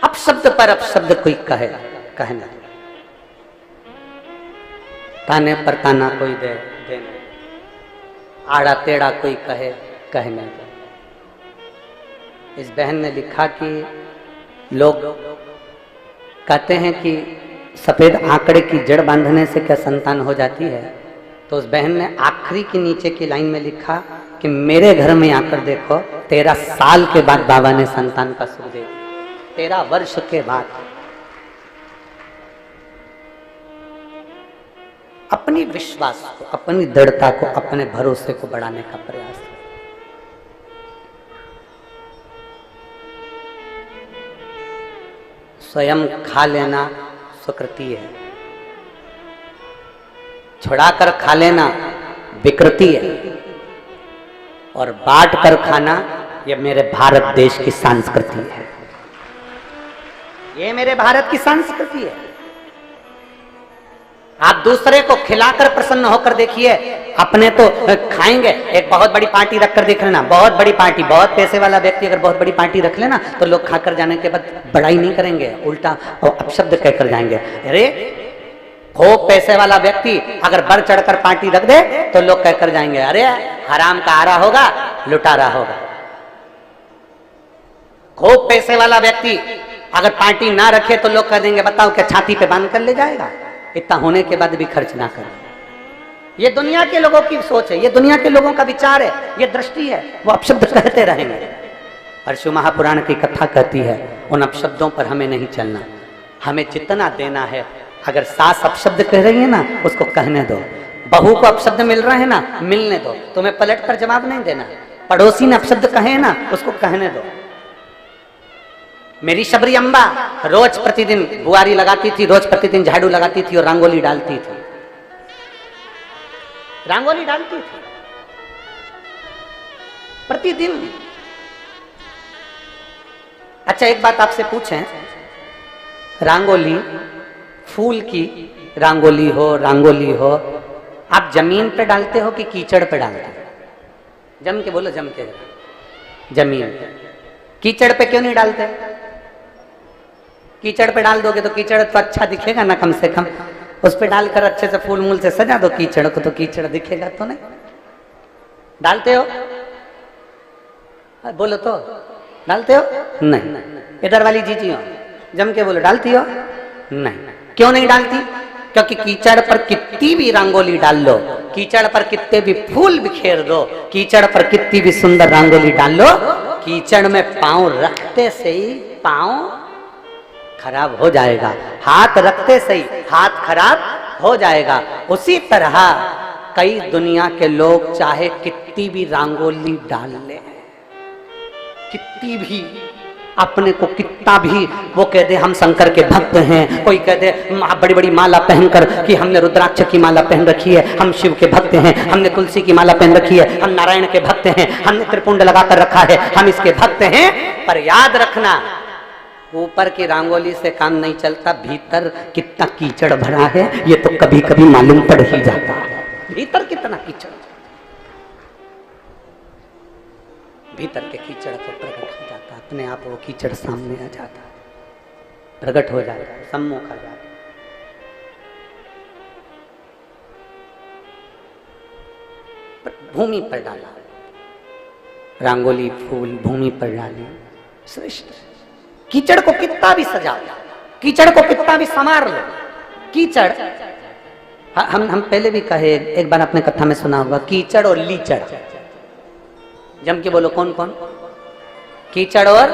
अपशब्द पर अपशब्द कोई कहना, ताने पर ताना कोई दे देना, आड़ा टेढ़ा कोई कहने दे। इस बहन ने लिखा कि लोग कहते हैं कि सफेद आंकड़े की जड़ बांधने से क्या संतान हो जाती है, तो उस बहन ने आखिरी की नीचे की लाइन में लिखा कि मेरे घर में आकर देखो, 13 साल के बाद बाबा ने संतान का सुख दे, 13 वर्ष के बाद। अपनी विश्वास को, अपनी दृढ़ता को, अपने भरोसे को बढ़ाने का प्रयास है। स्वयं खा लेना सुकृति है, छुड़ाकर खा लेना विकृति है, और बांट कर खाना ये मेरे भारत देश की संस्कृति है। ये मेरे भारत की संस्कृति है। आप दूसरे को खिलाकर प्रसन्न होकर देखिए, अपने तो खाएंगे। एक बहुत बड़ी पार्टी रखकर देख लेना, बहुत बड़ी पार्टी, बहुत पैसे वाला व्यक्ति अगर बहुत बड़ी पार्टी रख लेना तो लोग खाकर जाने के बाद बड़ाई नहीं करेंगे, उल्टा अपशब्द कहकर जाएंगे। अरे खूब पैसे वाला व्यक्ति अगर बढ़ चढ़कर पार्टी रख दे तो लोग कहकर जाएंगे, अरे हराम का आ रहा होगा, लुटा रहा होगा। खूब पैसे वाला व्यक्ति अगर पार्टी ना रखे तो लोग कह देंगे, बताओ क्या छाती पे बांध कर ले जाएगा, इतना होने के बाद भी खर्च ना करे। ये दुनिया के लोगों की सोच है, ये दुनिया के लोगों का विचार है, ये दृष्टि है। वो अपशब्द कहते रहेंगे। परशु महापुराण की कथा कहती है, उन अपशब्दों पर हमें नहीं चलना, हमें जितना देना है। अगर सास अपशब्द कह रही है ना, उसको कहने दो। बहू को अपशब्द मिल रहे हैं ना, मिलने दो, तुम्हें पलट कर जवाब नहीं देना। पड़ोसी ने अपशब्द कहे ना, उसको कहने दो। मेरी शबरी अम्बा रोज प्रतिदिन बुआरी लगाती थी, रोज प्रतिदिन झाड़ू लगाती थी और रंगोली डालती थी, रंगोली डालती थी प्रतिदिन। अच्छा एक बात आपसे पूछें, रंगोली फूल की रंगोली हो, आप जमीन पे डालते हो कि कीचड़ पे डालते हो? जम के बोलो, जम के। जमीन पे। कीचड़ पे क्यों नहीं डालते? कीचड़ पे डाल दोगे तो कीचड़ तो अच्छा दिखेगा ना, कम से कम उस पे डालकर अच्छे से फूल मूल से सजा दो कीचड़ को, तो कीचड़ दिखेगा तो नहीं। डालते हो? बोलो तो, डालते हो? नहीं। इधर वाली जीजी हो, जम के बोलो, डालती हो? नहीं। क्यों नहीं डालती? क्योंकि कीचड़ पर कितनी भी रंगोली डाल लो, कीचड़ पर कितने भी फूल बिखेर दो, कीचड़ पर कितनी भी सुंदर रंगोली डाल लो, कीचड़ में पांव रखते से ही पांव खराब हो जाएगा, हाथ रखते से ही हाथ खराब हो जाएगा। उसी तरह कई दुनिया के लोग चाहे कितनी भी रंगोली डाल ले, कितनी भी अपने को कितना भी वो कह दे हम शंकर के भक्त हैं, कोई कह दे बड़ी बड़ी माला पहनकर कि हमने रुद्राक्ष की माला पहन रखी है, हम शिव के भक्त हैं, हमने तुलसी की माला पहन रखी है, हम नारायण के भक्त हैं, हमने त्रिपुंड लगाकर रखा है, हम इसके भक्त हैं। पर याद रखना, ऊपर की रंगोली से काम नहीं चलता, भीतर कितना कीचड़ भरा है ये तो कभी कभी मालूम पड़ ही जाता है। भीतर कितना कीचड़, भीतर के कीचड़ तो प्रकट हो जाता, अपने आप वो कीचड़ सामने आ जाता, प्रकट हो जाता, सम्मुख आ जाता। भूमि पर डाला रंगोली, फूल भूमि पर डाली, श्रेष्ठ। कीचड़ को कितना भी सजा लो, कीचड़ को कितना भी संवार लो, कीचड़ हम पहले भी कहे, एक बार आपने कथा में सुना होगा, कीचड़ और लीचड़। जम के बोलो, कौन कौन? कीचड़ और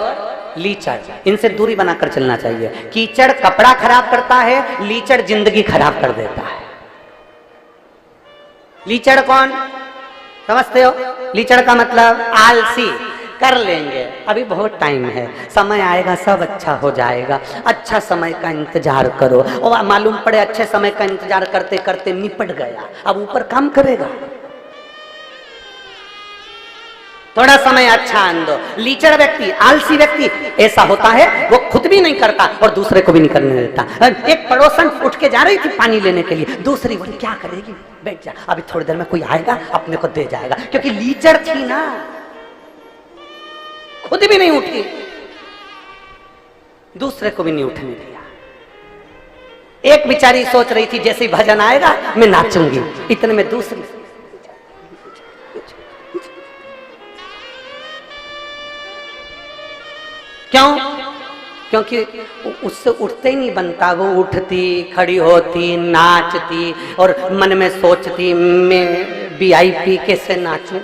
लीचड़, इनसे दूरी बनाकर चलना चाहिए। कीचड़ कपड़ा खराब करता है, लीचड़ जिंदगी खराब कर देता है। लीचड़ कौन समझते हो? लीचड़ का मतलब आलसी, कर लेंगे, अभी बहुत टाइम है, समय आएगा सब अच्छा हो जाएगा, अच्छा समय का इंतजार करो। और मालूम पड़े अच्छे समय का इंतजार करते करते निपट गया, अब ऊपर काम करेगा, थोड़ा समय अच्छा आंदो। लीचड़ व्यक्ति, आलसी व्यक्ति ऐसा होता है, वो खुद भी नहीं करता और दूसरे को भी नहीं करने देता। एक पड़ोसन उठ के जा रही थी पानी लेने के लिए, दूसरी बोली क्या करेगी, बैठ जा, अभी थोड़ी देर में कोई आएगा अपने को दे जाएगा, क्योंकि लीचड़ थी ना, खुद भी नहीं उठी, दूसरे को भी नहीं उठने दिया। एक बेचारी सोच रही थी जैसे ही भजन आएगा मैं नाचूंगी, इतने में दूसरी, क्यों? क्योंकि उससे उठते ही नहीं बनता, वो उठती, खड़ी होती, नाचती और मन में सोचती मैं VIP कैसे नाचूं,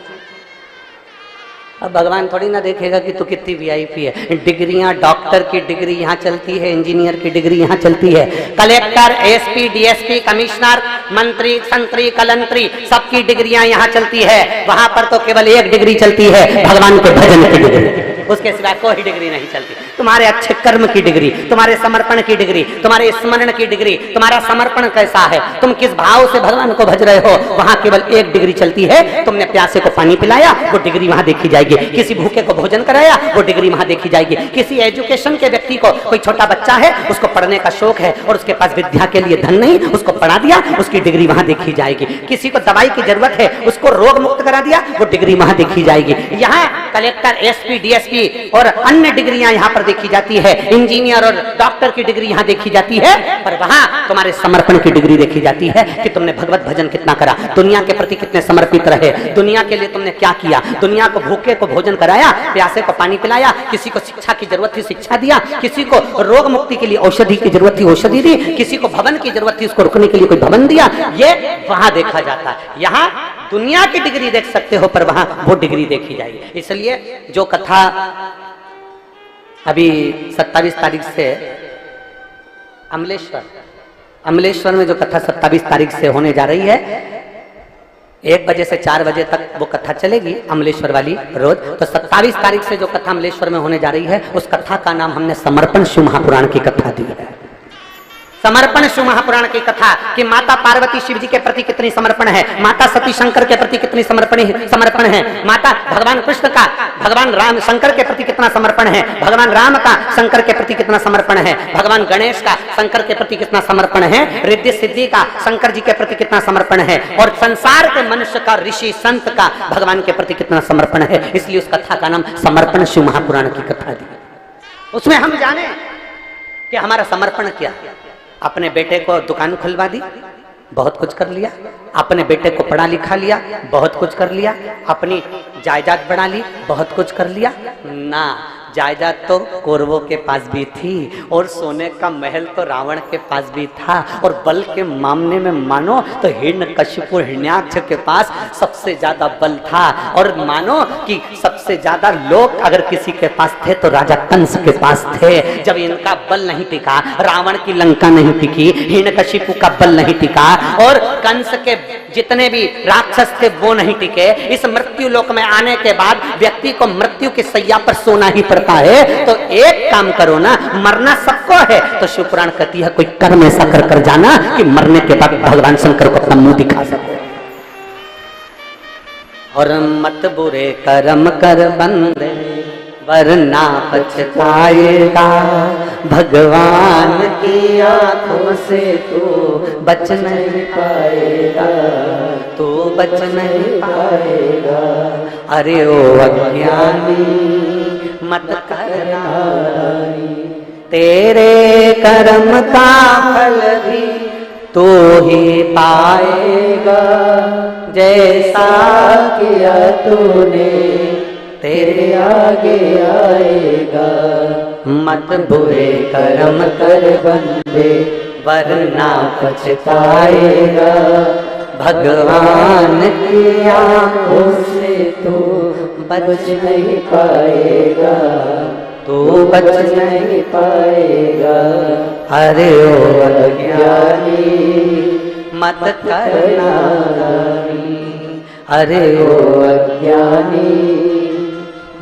अब भगवान थोड़ी ना देखेगा कि तू कितनी वीआईपी है। डिग्रियां, डॉक्टर की डिग्री यहाँ चलती है, इंजीनियर की डिग्री यहाँ चलती है, कलेक्टर, एसपी, डीएसपी, कमिश्नर, मंत्री, संतरी, कलंतरी, सबकी डिग्रियां यहाँ चलती है। वहां पर तो केवल एक डिग्री चलती है, भगवान के भजन की डिग्री, उसके सिवा कोई डिग्री नहीं चलती। तुम्हारे अच्छे कर्म की डिग्री, तुम्हारे समर्पण की डिग्री, तुम्हारे स्मरण की डिग्री, तुम्हारा समर्पण कैसा है, तुम किस भाव से भगवान को भज रहे हो, वहां केवल एक डिग्री चलती है। तुमने प्यासे को पानी पिलाया, वो डिग्री वहां देखी जाएगी। किसी भूखे को भोजन कराया, वो डिग्री वहां देखी जाएगी। किसी एजुकेशन के व्यक्ति को, कोई छोटा बच्चा है, उसको पढ़ने का शौक है और उसके पास विद्या के लिए धन नहीं, उसको पढ़ा दिया, उसकी डिग्री वहां देखी जाएगी। किसी को दवाई की जरूरत है, उसको रोग मुक्त करा दिया, वो डिग्री वहां देखी जाएगी। यहाँ कलेक्टर, एसपी, डीएसपी और अन्य डिग्रियां यहाँ पर देखी जाती है, इंजीनियर और डॉक्टर की डिग्री यहाँ देखी जाती है, पर वहां तुम्हारे समर्पण की डिग्री देखी जाती है कि तुमने भगवत भजन कितना करा, दुनिया के प्रति कितने समर्पित रहे, दुनिया के लिए तुमने क्या किया, दुनिया को भूखे को भोजन कराया, प्यासे को पानी पिलाया, किसी को शिक्षा की जरूरत थी शिक्षा दिया, किसी को रोग मुक्ति के लिए औषधि की जरूरत थी औषधि दी, किसी को भवन की जरूरत थी उसको रुकने के लिए कोई भवन दिया। ये वहां देखा जाता है। यहाँ दुनिया की डिग्री देख सकते हो, पर वहां वो डिग्री देखी जाएगी। इसलिए जो कथा अभी 27 तारीख से अमलेश्वर में जो कथा 27 तारीख से होने जा रही है, 1 बजे से 4 बजे तक वो कथा चलेगी अमलेश्वर वाली रोज। तो 27 तारीख से जो कथा अमलेश्वर में होने जा रही है, उस कथा का नाम हमने समर्पण शिव महापुराण की कथा दी है। समर्पण शिव महापुराण की कथा कि माता पार्वती शिव जी के प्रति कितनी समर्पण है, माता सती शंकर के प्रति कितनी समर्पण है, माता भगवान कृष्ण का भगवान राम शंकर के प्रति कितना समर्पण है, भगवान राम का शंकर के प्रति कितना समर्पण है, भगवान गणेश का शंकर के प्रति कितना समर्पण है, रिद्धि सिद्धि का शंकर जी के प्रति कितना समर्पण है, और संसार के मनुष्य का, ऋषि संत का भगवान के प्रति कितना समर्पण है। इसलिए उस कथा का नाम समर्पण शिव महापुराण की कथा दी। उसमें हम जाने कि हमारा समर्पण क्या। अपने बेटे को दुकान खुलवा दी, बहुत कुछ कर लिया, अपने बेटे को पढ़ा लिखा लिया, बहुत कुछ कर लिया, अपनी जायदाद बढ़ा ली, बहुत कुछ कर लिया ना। जायदाद तो कौरवों के पास भी थी और सोने का महल तो रावण के पास भी था, और बल के मामले में मानो तो हिरण्यकशिपु हिरण्याक्ष के पास सबसे ज्यादा बल था, और मानो कि सबसे ज्यादा लोग अगर किसी के पास थे तो राजा कंस के पास थे। जब इनका बल नहीं टिका, रावण की लंका नहीं टिकी, हिरण्यकशिपु का बल नहीं टिका, और कंस के जितने भी राक्षस थे वो नहीं टिके, इस मृत्यु लोक में आने के बाद व्यक्ति को मृत्यु की सैया पर सोना ही पड़ता है। तो एक काम करो ना, मरना सबको है, तो शिव पुराण कहती है कोई कर्म ऐसा कर जाना कि मरने के बाद भगवान शंकर को अपना मुंह दिखा सको। और मत बुरे कर्म कर बंदे वरना पछताएगा, भगवान की आंखों से तू बच नहीं पाएगा, तू बच नहीं पाएगा। अरे ओ अज्ञानी मत करना, तेरे कर्म का फल भी तू ही पाएगा, जैसा किया तूने तेरे आगे आएगा। मत बुरे कर्म कर बंदे वरना पछताएगा, भगवान की आंखों से तू बच नहीं पाएगा, तू बच नहीं पाएगा। अरे ओ अज्ञानी मत करना, अरे ओ अज्ञानी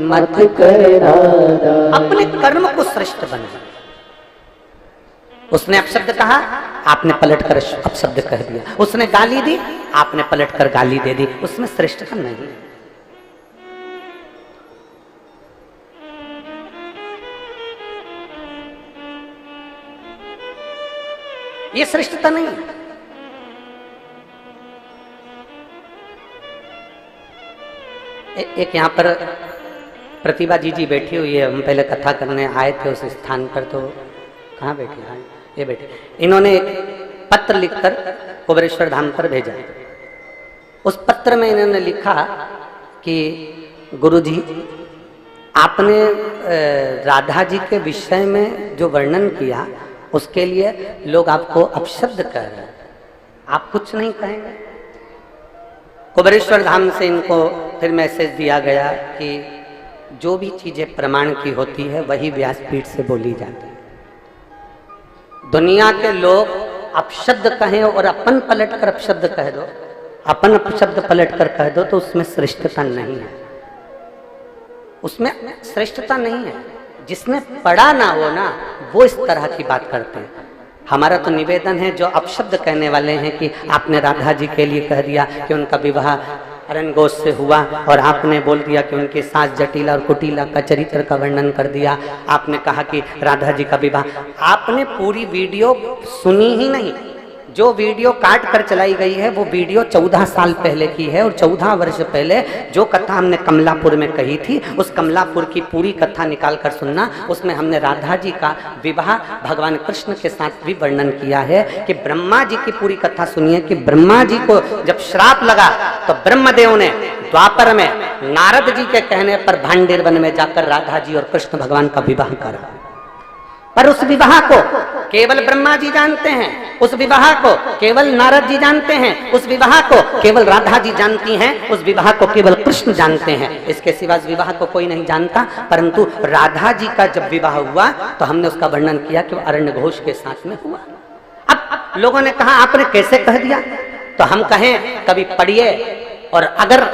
मत करना। अपने कर्म को श्रेष्ठ बना। उसने अपशब्द कहा, आपने पलटकर अपशब्द कह दिया। उसने गाली दी, आपने पलटकर गाली दे दी। उसमें श्रेष्ठता नहीं। ये श्रेष्ठता नहीं। एक यहां पर प्रतिभा जी बैठी हुई है। हम पहले कथा करने आए थे उस स्थान पर, तो कहाँ बैठे हैं? ये बैठे। इन्होंने एक पत्र लिखकर कुबेरेश्वर धाम पर भेजा। उस पत्र में इन्होंने लिखा कि गुरुजी, आपने राधा जी के विषय में जो वर्णन किया उसके लिए लोग आपको अपशब्द कह रहे हैं, आप कुछ नहीं कहेंगे? कुबेरेश्वर धाम से इनको फिर मैसेज दिया गया कि जो भी चीजें प्रमाण की होती है वही व्यासपीठ से बोली जाती है। दुनिया के लोग अपशब्द कहें और अपन पलट कर अपशब्द कह दो, अपन अपशब्द पलट कर कह दो, तो उसमें श्रेष्ठता नहीं है, उसमें श्रेष्ठता नहीं है। जिसने पढ़ा ना हो ना, वो इस तरह की बात करते हैं। हमारा तो निवेदन है, जो अपशब्द कहने वाले हैं कि आपने राधा जी के लिए कह दिया कि उनका विवाह अरण्य घोष से हुआ, और आपने बोल दिया कि उनके सास जटिला और कुटिला का चरित्र का वर्णन कर दिया, आपने कहा कि राधा जी का विवाह, आपने पूरी वीडियो सुनी ही नहीं। जो वीडियो काट कर चलाई गई है वो वीडियो 14 साल पहले की है, और 14 वर्ष पहले जो कथा हमने कमलापुर में कही थी, उस कमलापुर की पूरी कथा निकाल कर सुनना। उसमें हमने राधा जी का विवाह भगवान कृष्ण के साथ भी वर्णन किया है कि ब्रह्मा जी की पूरी कथा सुनिए कि ब्रह्मा जी को जब श्राप लगा तो ब्रह्मदेव ने द्वापर में नारद जी के कहने पर भांडेर वन में जाकर राधा जी और कृष्ण भगवान का विवाह करा। पर उस विवाह को केवल ब्रह्मा जी जानते हैं, उस विवाह को केवल नारद जी जानते हैं, उस विवाह को केवल राधा जी जानती हैं, उस विवाह को केवल कृष्ण जानते हैं। इसके सिवा इस विवाह को कोई नहीं जानता। परंतु राधा जी का जब विवाह हुआ तो हमने उसका वर्णन किया कि वो अरण्य घोष के साथ में हुआ। अब लोगों ने कहा आपने कैसे कह दिया, तो हम कहें कभी पढ़िए, और अगर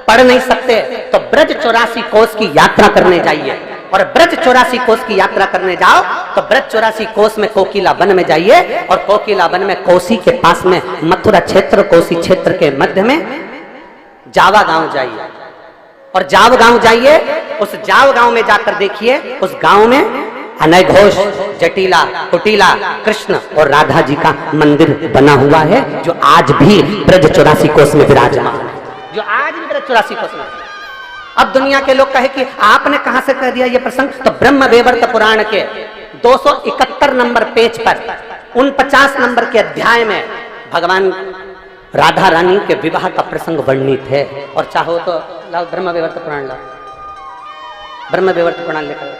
पढ़ नहीं सकते तो ब्रज 84 कोस की यात्रा करने जाइए, और ब्रज 84 कोस की यात्रा करने जाओ तो ब्रज 84 कोस में कोकिला वन में जाइए, और कोकिला वन में कोसी के पास में मथुरा क्षेत्र, कोसी क्षेत्र के मध्य में जावा गांव जाइए, और जाव गांव जाइए, उस जाव गांव में जाकर देखिए, उस गांव में अनय घोष, जटिला, कुटिला, कृष्ण और राधा जी का मंदिर बना हुआ है, जो आज भी ब्रज 84 कोस में विराजमान है, जो आज भी ब्रज 84 कोस में। अब दुनिया के लोग कहे कि आपने कहां से कह दिया ये प्रसंग, तो ब्रह्म वैवर्त पुराण के 271 नंबर पेज पर 49 नंबर के अध्याय में भगवान राधा रानी के विवाह का प्रसंग वर्णित है। और चाहो तो लाओ ब्रह्म वैवर्त पुराण, लाओ ब्रह्म वैवर्त पुराण लेकर।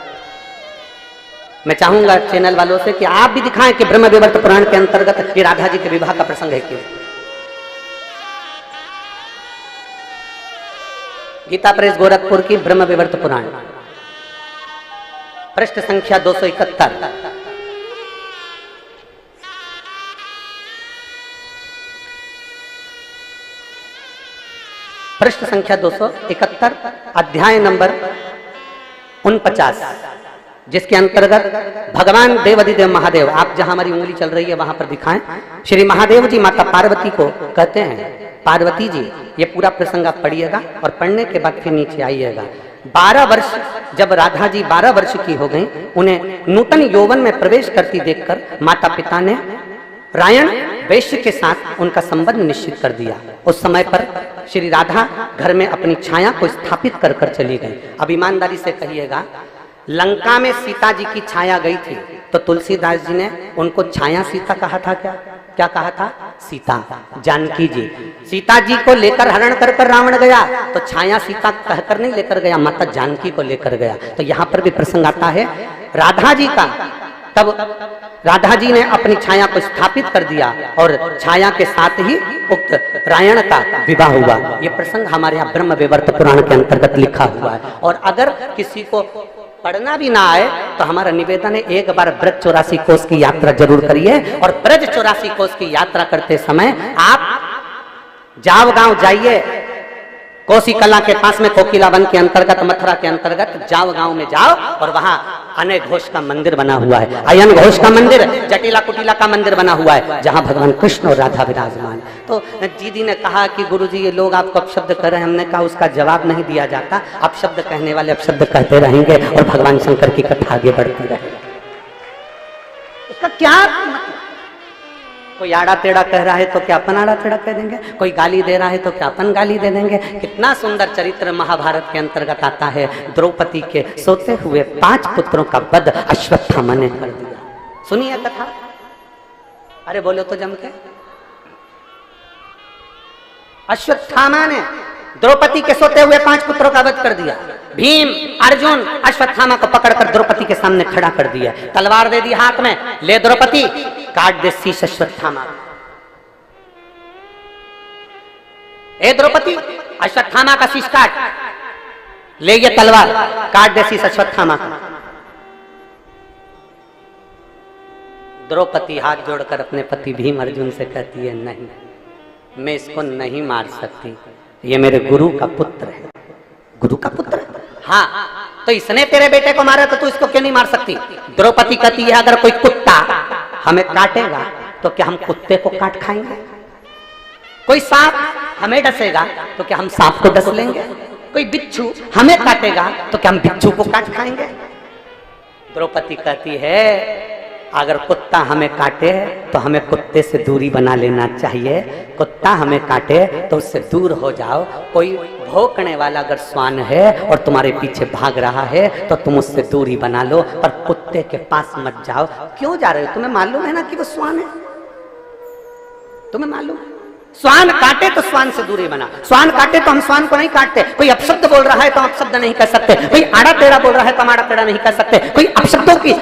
मैं चाहूंगा चैनल वालों से कि आप भी दिखाएं कि ब्रह्म वैवर्त पुराण के अंतर्गत ये राधा जी के विवाह का प्रसंग है कि गीता प्रेस गोरखपुर की ब्रह्म वैवर्त पुराण, पृष्ठ संख्या 271। पृष्ठ संख्या 271, अध्याय नंबर 49, जिसके अंतर्गत भगवान देवाधिदेव महादेव, आप जहां हमारी उंगली चल रही है वहां पर दिखाएं, श्री महादेव जी माता पार्वती को कहते हैं, पार्वती जी, ये पूरा प्रसंग आप पढ़िएगा और पढ़ने के बाद फिर नीचे आइएगा। 12 वर्ष जब राधा जी 12 वर्ष की हो गई, उन्हें नूतन यौवन में प्रवेश करती देखकर माता पिता ने रायण वैश्य के साथ उनका संबंध निश्चित कर दिया। उस समय पर श्री राधा घर में अपनी छाया को स्थापित कर कर चली गई। अब ईमानदारी से कहिएगा, लंका में सीता जी की छाया गई थी तो तुलसीदास जी ने उनको छाया सीता कहा था। क्या कहा था? सीता, जानकी जी। सीता जी को लेकर हरण कर कर रावण गया तो छाया सीता कहकर नहीं लेकर गया, माता जानकी को लेकर गया। तो यहाँ पर भी प्रसंग आता है राधा जी का। तब राधा जी ने अपनी छाया को स्थापित कर दिया और छाया के साथ ही उक्त रायण का विवाह हुआ। ये प्रसंग हमारे यहाँ ब्रह्म वैवर्त पुराण के अंतर्गत लिखा हुआ है। और अगर किसी को पढ़ना भी ना आए तो हमारा निवेदन है, एक बार ब्रज 84 कोस की यात्रा जरूर करिए। और ब्रज 84 कोस की यात्रा करते समय आप जाव गांव जाइए, कोसी कला के पास में कोकिला वन के अंतर्गत, मथुरा के अंतर्गत जाव गांव में जाओ और वहां अनय घोष का मंदिर बना हुआ है, अयन घोष का मंदिर, जटिला कुटिला का मंदिर बना हुआ है, जहां भगवान कृष्ण और राधा विराजमान। तो दीदी ने कहा कि गुरुजी ये लोग आपको अपशब्द कर रहे हैं। हमने कहा उसका जवाब नहीं दिया जाता, अपशब्द कहने वाले अपशब्द कहते रहेंगे और भगवान शंकर की कथा आगे बढ़ती रहेगी। उसका क्या, कोई आड़ा टेढ़ा कह रहा है तो क्या अपन आड़ा टेढ़ा कह देंगे, कोई गाली दे रहा है तो क्या अपन गाली दे देंगे। कितना सुंदर चरित्र महाभारत के अंतर्गत आता है। द्रौपदी के सोते हुए 5 पुत्रों का वध अश्वत्थामा ने कर दिया। सुनिए कथा, अरे बोलो तो जम के। अश्वत्थामा ने द्रौपदी के सोते हुए 5 पुत्रों का वध कर दिया। भीम अर्जुन अश्वत्थामा को पकड़कर द्रौपदी के सामने खड़ा कर दिया, तलवार दे दी हाथ में, ले द्रौपदी काट दे शीश अश्वत्थामा। ए द्रौपदी, अश्वत्थामा का शीश काट। ले ये तलवार, काट दे शीश अश्वत्थामा का। द्रौपदी हाथ जोड़कर अपने पति भीम अर्जुन से कहती है, नहीं, मैं इसको नहीं मार सकती, ये मेरे गुरु का पुत्र है। गुरु का पुत्र है? हाँ, तो इसने तेरे बेटे को मारा तो तू इसको क्यों नहीं मार सकती? द्रौपदी कहती है, अगर कोई कुत्ता हमें काटेगा तो क्या हम कुत्ते को काट खाएंगे? कोई सांप हमें डसेगा तो क्या हम सांप को डस लेंगे? कोई बिच्छू हमें काटेगा तो क्या हम बिच्छू को काट खाएंगे? द्रौपदी कहती है, अगर कुत्ता हमें काटे तो हमें कुत्ते से दूरी बना लेना चाहिए। कुत्ता हमें काटे तो उससे दूर हो जाओ। कोई भौंकने वाला अगर श्वान है और तुम्हारे पीछे भाग रहा है तो तुम उससे दूरी बना लो, पर कुत्ते के पास मत जाओ। क्यों जा रहे हो? तुम्हें मालूम है ना कि वो श्वान है? तुम्हें मालूम है? श्वान काटे तो श्वान से दूरी बना। श्वान काटे तो हम श्वान को नहीं काटते। कोई अपशब्द बोल रहा है तो हम अपशब्द नहीं कर सकते। कोई आड़ा टेढ़ा बोल रहा है तो हम आड़ा टेढ़ा नहीं कर सकते। कोई अपशब्दों की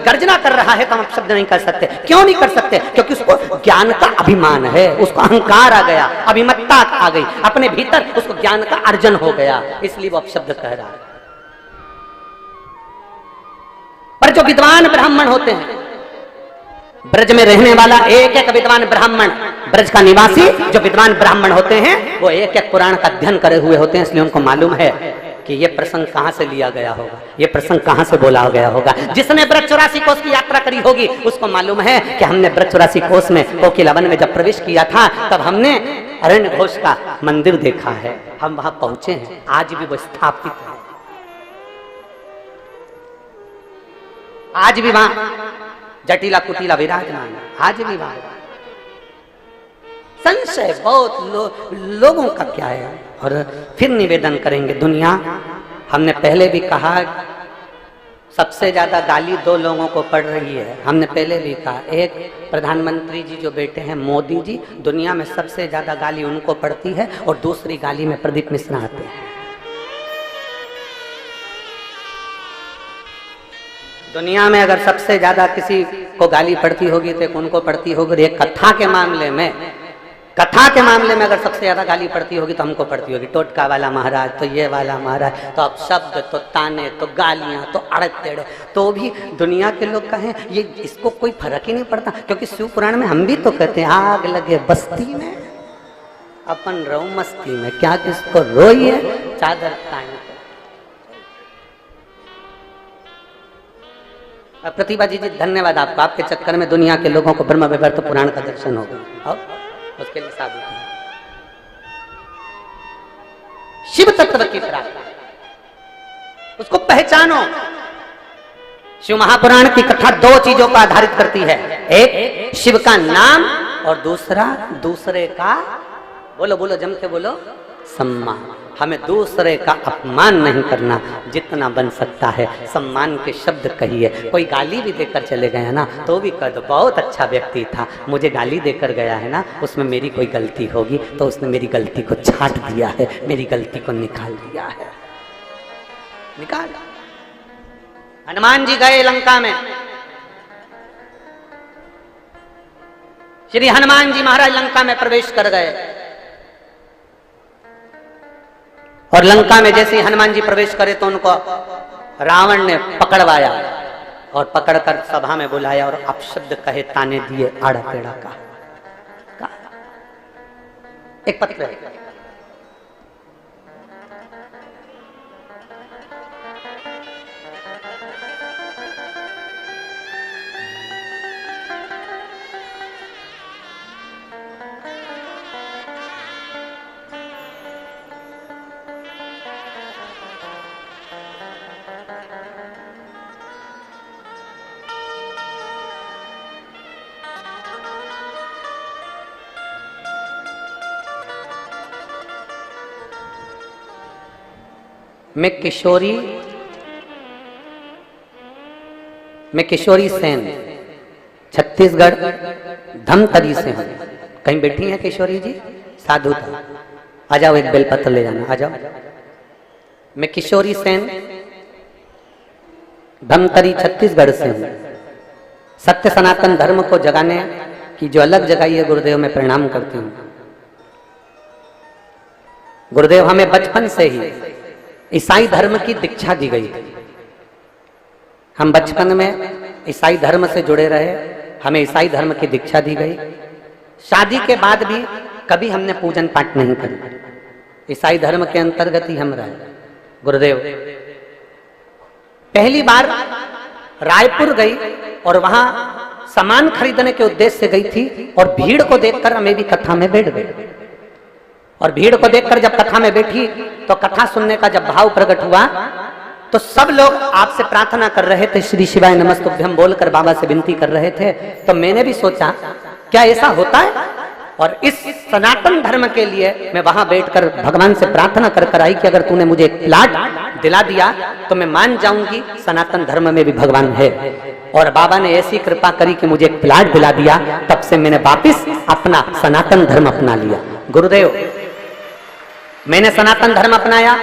गर्जना कर रहा है तो हम अपशब्द नहीं कर सकते। क्यों नहीं कर सकते? क्योंकि उसको ज्ञान का अभिमान है, उसको अहंकार आ गया, अभिमत्ता आ गई, अपने भीतर उसको ज्ञान का अर्जन हो गया, इसलिए वो अपशब्द कह रहा है। पर जो विद्वान ब्राह्मण होते हैं, ब्रज में रहने वाला एक एक विद्वान ब्राह्मण, ब्रज का निवासी जो विद्वान ब्राह्मण होते हैं, वो एक एक पुराण का अध्ययन करे हुए होते हैं, इसलिए उनको मालूम है कि ये प्रसंग कहां से लिया गया होगा, ये प्रसंग कहां से बोला गया होगा। जिसने ब्रज 84 कोस की यात्रा करी होगी उसको मालूम है कि हमने ब्रज 84 कोस में कोकिला वन में जब प्रवेश किया था तब हमने अरण्य घोष का मंदिर देखा है। हम वहां पहुंचे हैं, आज भी वो स्थापित है, आज भी वहां जटिला कुटिला विराजमान, आज भी वहां। संशय बहुत लोगों का क्या है। और फिर निवेदन करेंगे, दुनिया, हमने पहले भी कहा, सबसे ज्यादा गाली दो लोगों को पड़ रही है। हमने पहले भी कहा, एक प्रधानमंत्री जी जो बेटे हैं मोदी जी, दुनिया में सबसे ज्यादा गाली उनको पड़ती है, और दूसरी गाली में प्रदीप मिश्रा आते हैं। दुनिया में अगर सबसे ज्यादा किसी को गाली पड़ती होगी तो उनको पड़ती होगी। एक कथा के मामले में, कथा के मामले में अगर सबसे ज्यादा गाली पड़ती होगी तो हमको पड़ती होगी। टोटका वाला महाराज, तो ये वाला महाराज, तो अब शब्द, तो ताने, तो गालियां, तो अड़े टेढ़े, तो भी दुनिया के लोग कहें ये, इसको कोई फर्क ही नहीं पड़ता। क्योंकि शिव पुराण में हम भी तो कहते हैं, आग लगे बस्ती में अपन रो मस्ती में, क्या किसको रोइए चादर ताने। प्रतिभा जी धन्यवाद आपको, आपके चक्कर में दुनिया के लोगों को ब्रह्म विवर्त पुराण का दर्शन होगा। और उसके लिए साधु शिव तत्व की प्राप्ति, उसको पहचानो। शिव महापुराण की कथा दो चीजों पर आधारित करती है, एक शिव का नाम और दूसरा दूसरे का, बोलो बोलो जम के बोलो, सम्मान। हमें दूसरे का अपमान नहीं करना, जितना बन सकता है सम्मान के शब्द कहिए। कोई गाली भी देकर चले गए ना तो भी कह दो, बहुत अच्छा व्यक्ति था, मुझे गाली देकर गया है ना, उसमें मेरी कोई गलती होगी तो उसने मेरी गलती को छाट दिया है, मेरी गलती को निकाल दिया है, निकाल। हनुमान जी गए लंका में, श्री हनुमान जी महाराज लंका में प्रवेश कर गए, और लंका में जैसे ही हनुमान जी प्रवेश करे तो उनको रावण ने पकड़वाया और पकड़कर सभा में बुलाया और अपशब्द कहे, ताने दिए, आड़ा टेढ़ा का। एक पत्र है, मैं किशोरी सेन, छत्तीसगढ़ धमतरी से हूँ। कहीं बैठी हैं किशोरी जी? साधु था, आ जाओ, एक बेलपत्र ले जाना, आ जाओ। मैं किशोरी सेन, धमतरी छत्तीसगढ़ से हूँ। सत्य सनातन धर्म को जगाने की जो अलग जगाई है, गुरुदेव में प्रणाम करती हूँ। गुरुदेव हमें बचपन से ही ईसाई धर्म की दीक्षा दी गई थी। हम बचपन में ईसाई धर्म से जुड़े रहे, हमें ईसाई धर्म की दीक्षा दी गई। शादी के बाद भी कभी हमने पूजन पाठ नहीं करा, ईसाई धर्म के अंतर्गत ही हम रहे। गुरुदेव पहली बार रायपुर गई और वहां सामान खरीदने के उद्देश्य से गई थी और भीड़ को देखकर हमें भी कथा में बैठ गई। और भीड़ को देखकर जब कथा में बैठी तो कथा सुनने का जब भाव प्रकट हुआ तो सब लोग आपसे प्रार्थना कर रहे थे, श्री शिवाय नमस्तुभ्यम बोलकर बाबा से विनती कर रहे थे। तो मैंने भी सोचा क्या ऐसा होता है, और इस सनातन धर्म के लिए मैं वहां बैठकर भगवान से प्रार्थना कर कर आई कि अगर तूने मुझे एक प्लाट दिला दिया तो मैं मान जाऊंगी सनातन धर्म में भी भगवान है। और बाबा ने ऐसी कृपा करी कि मुझे एक प्लाट दिला दिया। तब से मैंने वापिस अपना सनातन धर्म अपना लिया। गुरुदेव मैंने सनातन धर्म अपनाया।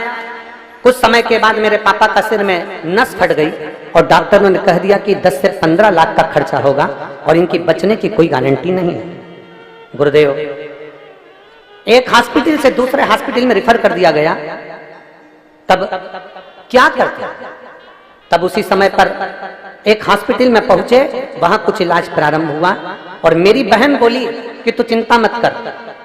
कुछ समय के बाद मेरे पापा का सिर में नस फट गई और डॉक्टरों ने कह दिया कि 10 से 15 लाख का खर्चा होगा और इनकी बचने की कोई गारंटी नहीं है। गुरुदेव एक हॉस्पिटल से दूसरे हॉस्पिटल में रिफर कर दिया गया। तब क्या करते, तब उसी समय पर एक हॉस्पिटल में पहुंचे, वहां कुछ इलाज प्रारंभ हुआ और मेरी बहन बोली कि तू चिंता मत कर,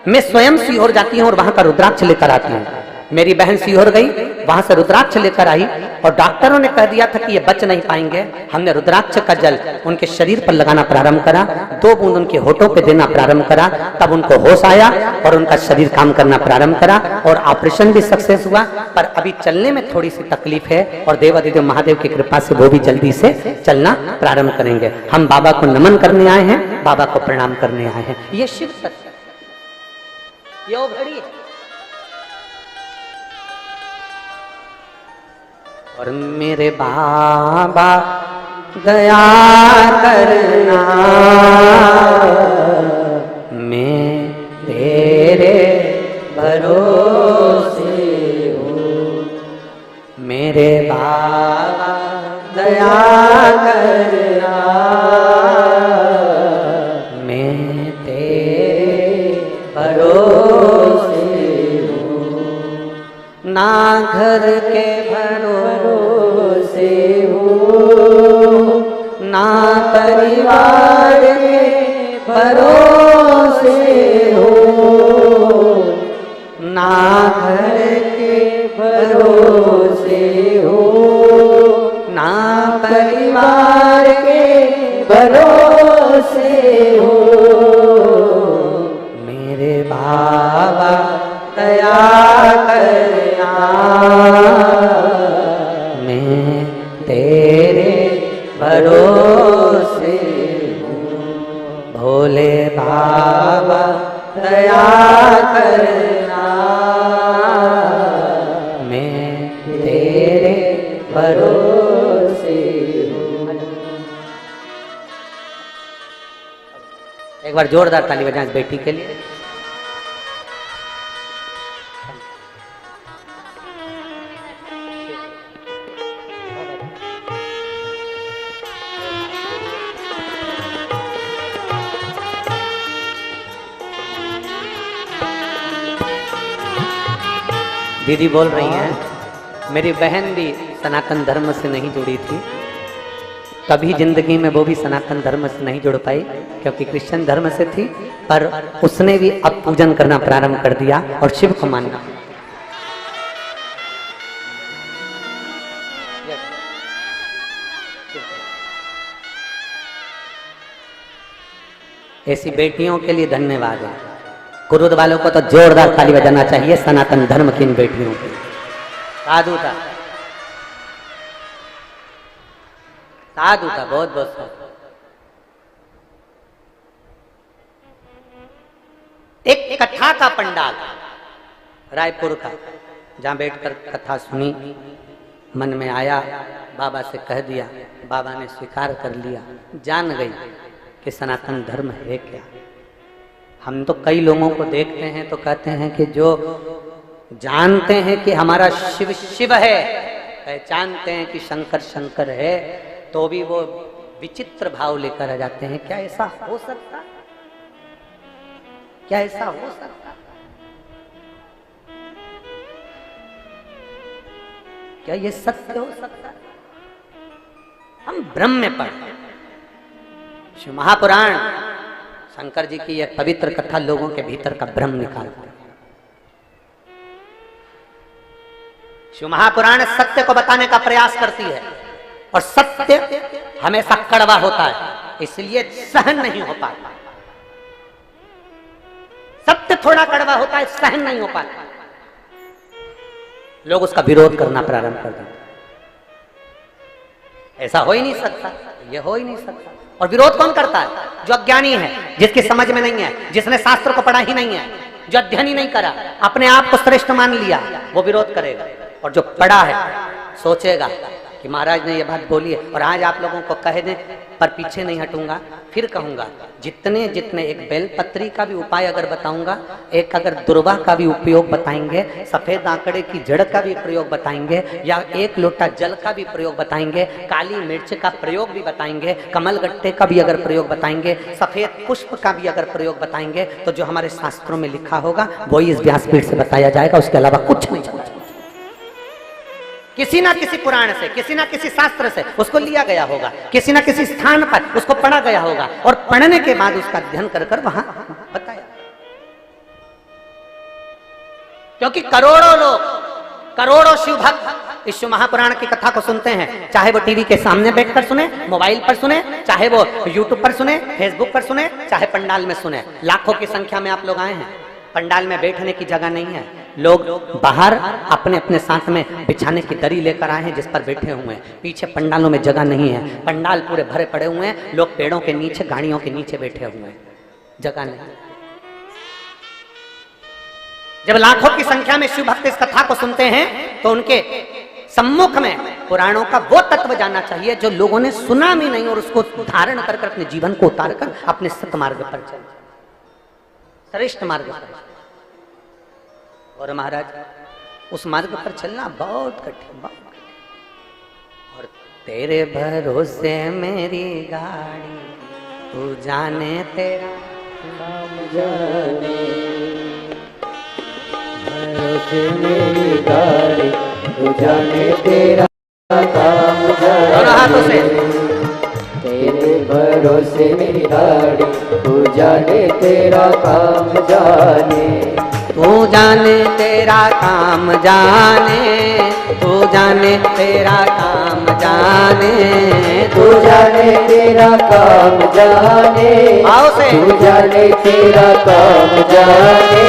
मैं स्वयं सीहोर जाती हूं और वहां का रुद्राक्ष लेकर आती हूं। मेरी बहन सीहोर गई, वहां से रुद्राक्ष लेकर आई और डॉक्टरों ने कह दिया था कि ये बच नहीं पाएंगे। हमने रुद्राक्ष का जल उनके शरीर पर लगाना प्रारंभ करा, 2 बूंद उनके होठों पे देना प्रारंभ करा, तब उनको होश आया और उनका शरीर काम करना प्रारंभ करा और ऑपरेशन भी सक्सेस हुआ। पर अभी चलने में थोड़ी सी तकलीफ है और देवादिदेव महादेव की कृपा से वो भी जल्दी से चलना प्रारंभ करेंगे। हम बाबा को नमन करने आए हैं, बाबा को प्रणाम करने आए हैं। ये शिव सत्य, ये घड़ी है। और मेरे बाबा दया करना, मैं तेरे भरोसे हूँ। मेरे बाबा दया करना, मैं तेरे भरोसे हूँ। ना घर के भरोसे हूँ, ना परिवार के भरोसे हूँ, ना घर के भरोसे हूँ, ना परिवार के भरोसे हूँ। मेरे बाबा दया करना, मैं तेरे भरोसे हूँ। भोले बाबा दया करना, मैं तेरे भरोसे हूँ। एक बार जोरदार ताली बजाएं इस बेटी के लिए। दीदी बोल रही हैं मेरी बहन भी सनातन धर्म से नहीं जुड़ी थी, कभी जिंदगी में वो भी सनातन धर्म से नहीं जुड़ पाई क्योंकि क्रिश्चियन धर्म से थी, पर उसने भी अब पूजन करना प्रारंभ कर दिया और शिव को मानना। ऐसी बेटियों के लिए धन्यवाद है। कुरुद वालों को तो जोरदार ताली बजाना चाहिए सनातन धर्म की इन बेटियों के। साधु था, साधु था, बहुत बहुत साधु। एक कथा का पंडाल रायपुर का, जहां बैठकर कथा सुनी, मन में आया, बाबा से कह दिया, बाबा ने स्वीकार कर लिया, जान गई कि सनातन धर्म है क्या। हम तो कई लोगों को देखते हैं तो कहते हैं कि जो जानते हैं कि हमारा शिव शिव है, पहचानते हैं कि शंकर शंकर है, तो भी वो विचित्र भाव लेकर आ जाते हैं। क्या ऐसा हो सकता? क्या ऐसा हो सकता? क्या ये सत्य हो सकता है? हम भ्रम में पड़ गए। शिव महापुराण शंकर जी की एक पवित्र कथा लोगों के भीतर का भ्रम निकालती है। शिव महापुराण सत्य को बताने का प्रयास करती है और सत्य हमेशा कड़वा होता है, इसलिए सहन नहीं हो पाता। सत्य थोड़ा कड़वा होता है, सहन नहीं हो पाता, लोग उसका विरोध करना प्रारंभ कर देते। ऐसा हो ही नहीं सकता, यह हो ही नहीं सकता। और विरोध कौन करता है? जो अज्ञानी है, जिसकी समझ में नहीं है, जिसने शास्त्र को पढ़ा ही नहीं है, जो अध्ययन ही नहीं करा, अपने आप को श्रेष्ठ मान लिया, वो विरोध करेगा। और जो पढ़ा है सोचेगा कि महाराज ने ये बात बोली है और आज आप लोगों को कह दें, पर पीछे नहीं हटूंगा, फिर कहूंगा। जितने जितने एक बेलपत्री का भी उपाय अगर बताऊंगा, एक अगर दुर्वा का भी उपयोग बताएंगे, सफेद आंकड़े की जड़ का भी प्रयोग बताएंगे, या एक लोटा जल का भी प्रयोग बताएंगे, काली मिर्च का प्रयोग भी बताएंगे, कमल गट्टे का भी अगर प्रयोग बताएंगे, सफेद पुष्प का भी अगर प्रयोग बताएंगे, तो जो हमारे शास्त्रों में लिखा होगा वही इस व्यासपीठ से बताया जाएगा, उसके अलावा कुछ नहीं होगा। किसी ना किसी पुराण से, किसी ना किसी शास्त्र से उसको लिया गया होगा, किसी ना किसी स्थान पर उसको पढ़ा गया होगा, और पढ़ने के बाद उसका अध्ययन कर कर वहां बताया। क्योंकि करोड़ों लोग, करोड़ों शिव भक्त इस शिव महापुराण की कथा को सुनते हैं, चाहे वो टीवी के सामने बैठकर सुने, मोबाइल पर सुने, चाहे वो यूट्यूब पर सुने, फेसबुक पर सुने, चाहे पंडाल में सुने। लाखों की संख्या में आप लोग आए हैं, पंडाल में बैठने की जगह नहीं है, लोग बाहर अपने अपने साथ में बिछाने की दरी लेकर आए हैं जिस पर बैठे हुए हैं। पीछे पंडालों में जगह नहीं है, पंडाल पूरे भरे पड़े हुए हैं, लोग पेड़ों के नीचे, गाड़ियों के नीचे बैठे हुए हैं, जगह नहीं। जब लाखों की संख्या में शिव भक्त इस कथा को सुनते हैं तो उनके सम्मुख में पुराणों का वो तत्व जाना चाहिए जो लोगों ने सुना भी नहीं, और उसको धारण कर अपने जीवन को उतार कर अपने सत्मार्ग पर चले, श्रेष्ठ मार्ग पर। और महाराज उस मार्ग पर चलना बहुत कठिन, बहुत कठिन। और तेरे भरोसे मेरी गाड़ी, तू जाने तेरा काम जाने, भरोसे मेरी गाड़ी, तू जाने तेरा काम जाने। दोनों हाथों से। तेरे भरोसे मेरी गाड़ी, तू जाने तेरा काम जाने, तू जाने तेरा काम जाने, तू जाने तेरा काम जाने, तू जाने तेरा काम जाने, तू जाने तेरा काम जाने,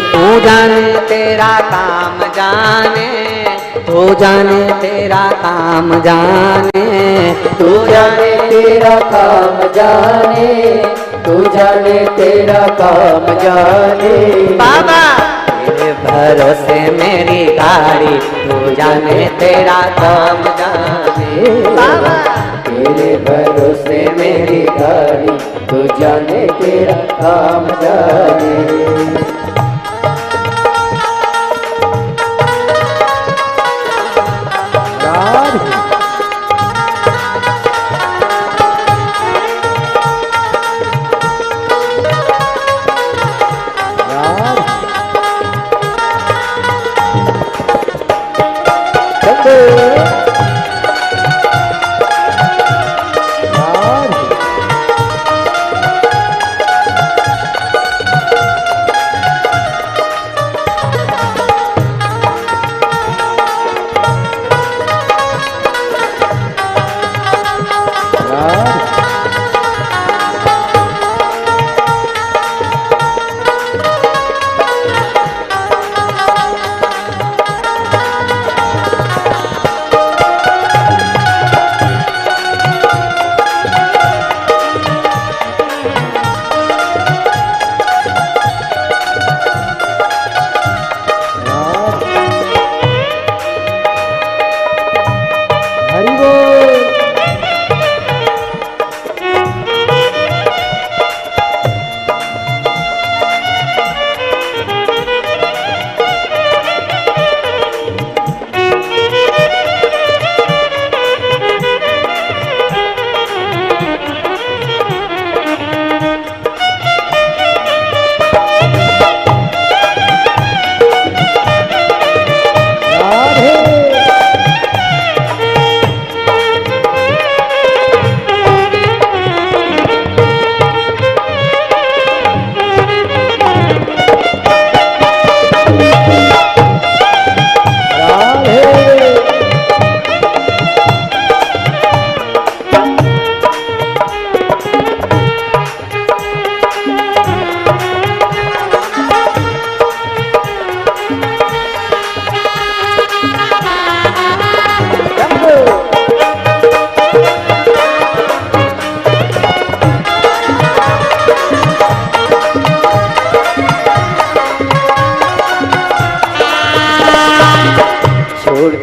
तू जाने तेरा काम जाने, तू जाने तेरा काम जाने, तू जाने तेरा काम जाने, तू जाने तेरा काम जाने। बाबा तेरे भरोसे मेरी गाड़ी, तू जाने तेरा काम जाने। बाबा तेरे भरोसे मेरी गाड़ी, तू जाने तेरा काम जाने।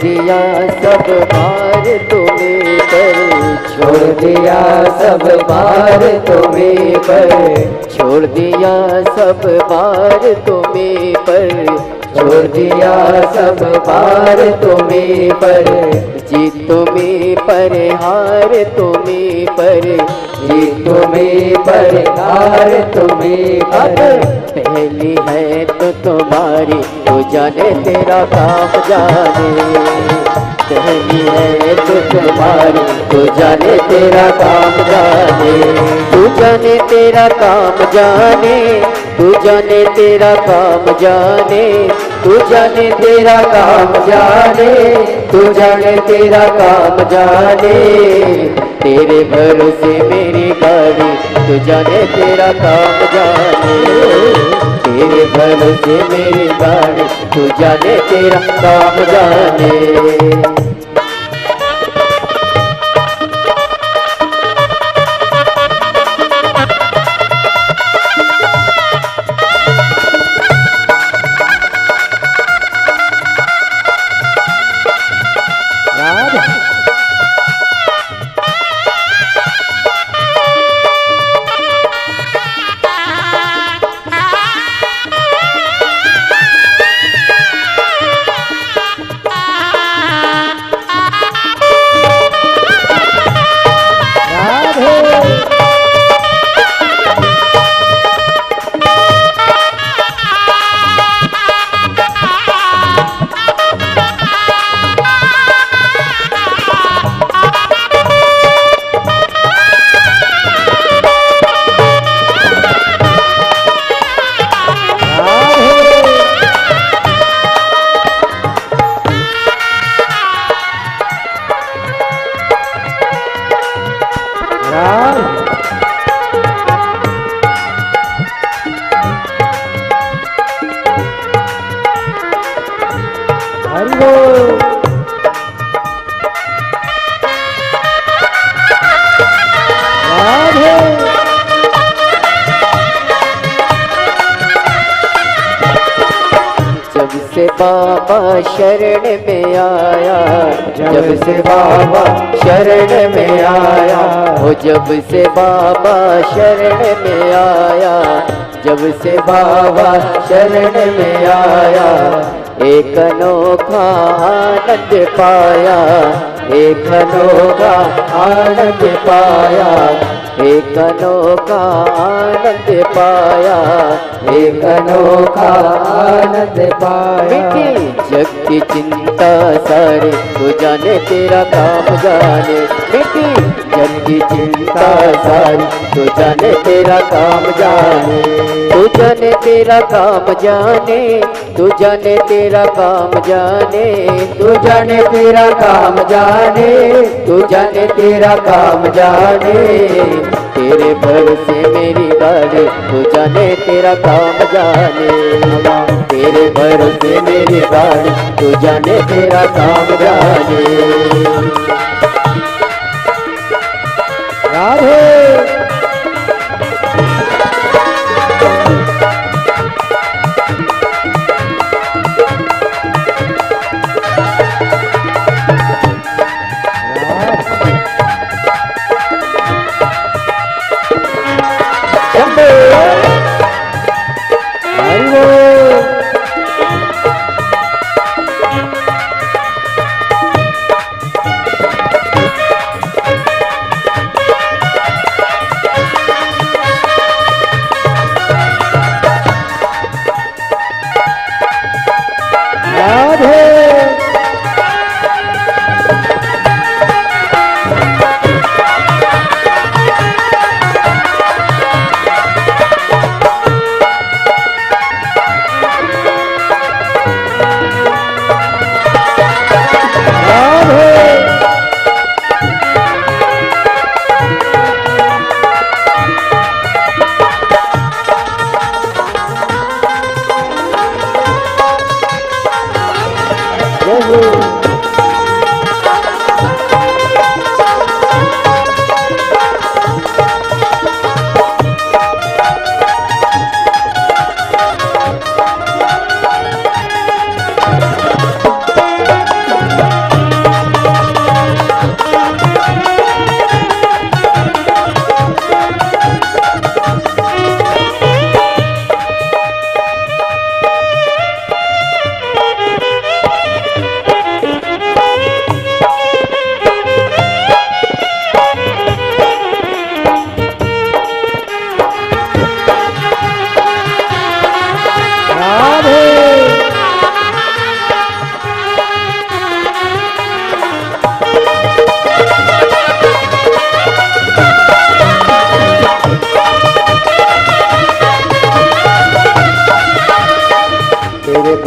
दिया सब भार तुम्हें पर, छोड़ दिया सब भार तुम्हें पर, छोड़ दिया सब भार तुम्हें पर, छोड़ दिया सब भार तुम्हें पर, जीत तुम्हें पर हार तुम्हें पर, जीत तुम्हें पर हार तुम्हें पर, पहली है तो तुम्हारी तू जाने तेरा काम जाने, पहली है तो तुम्हारी तू जाने तेरा काम जाने, तू जाने तेरा काम जाने, तू जाने तेरा काम जाने, तू जाने तेरा काम जाने, तू जाने तेरा काम जाने, तेरे भरोसे मेरी गाड़ी तू जाने तेरा काम जाने, तेरे भरोसे मेरी गाड़ी तू जाने तेरा काम जाने। जब से बाबा शरण में आया, जब से बाबा शरण में आया, हो जब से बाबा शरण में आया, जब से बाबा शरण में आया, एक अनोखा आनंद पाया, एक अनोखा आनंद पाया, एक अनोखा आनंद पाया, एक अनोखा आनंद पाया। मिटी जग की चिंता सारे तू जाने तेरा काम जाने, मिटी जग की चिंता सारी तू जाने तेरा काम जाने, तू जाने तेरा काम जाने, तू जाने तेरा काम जाने, तू जाने तेरा काम जाने, तू जाने तेरा काम जाने, तेरे भरोसे मेरी गाड़ी तू जाने तेरा काम जाने, तेरे भरोसे मेरी गाड़ी तू जाने तेरा काम जाने। राधे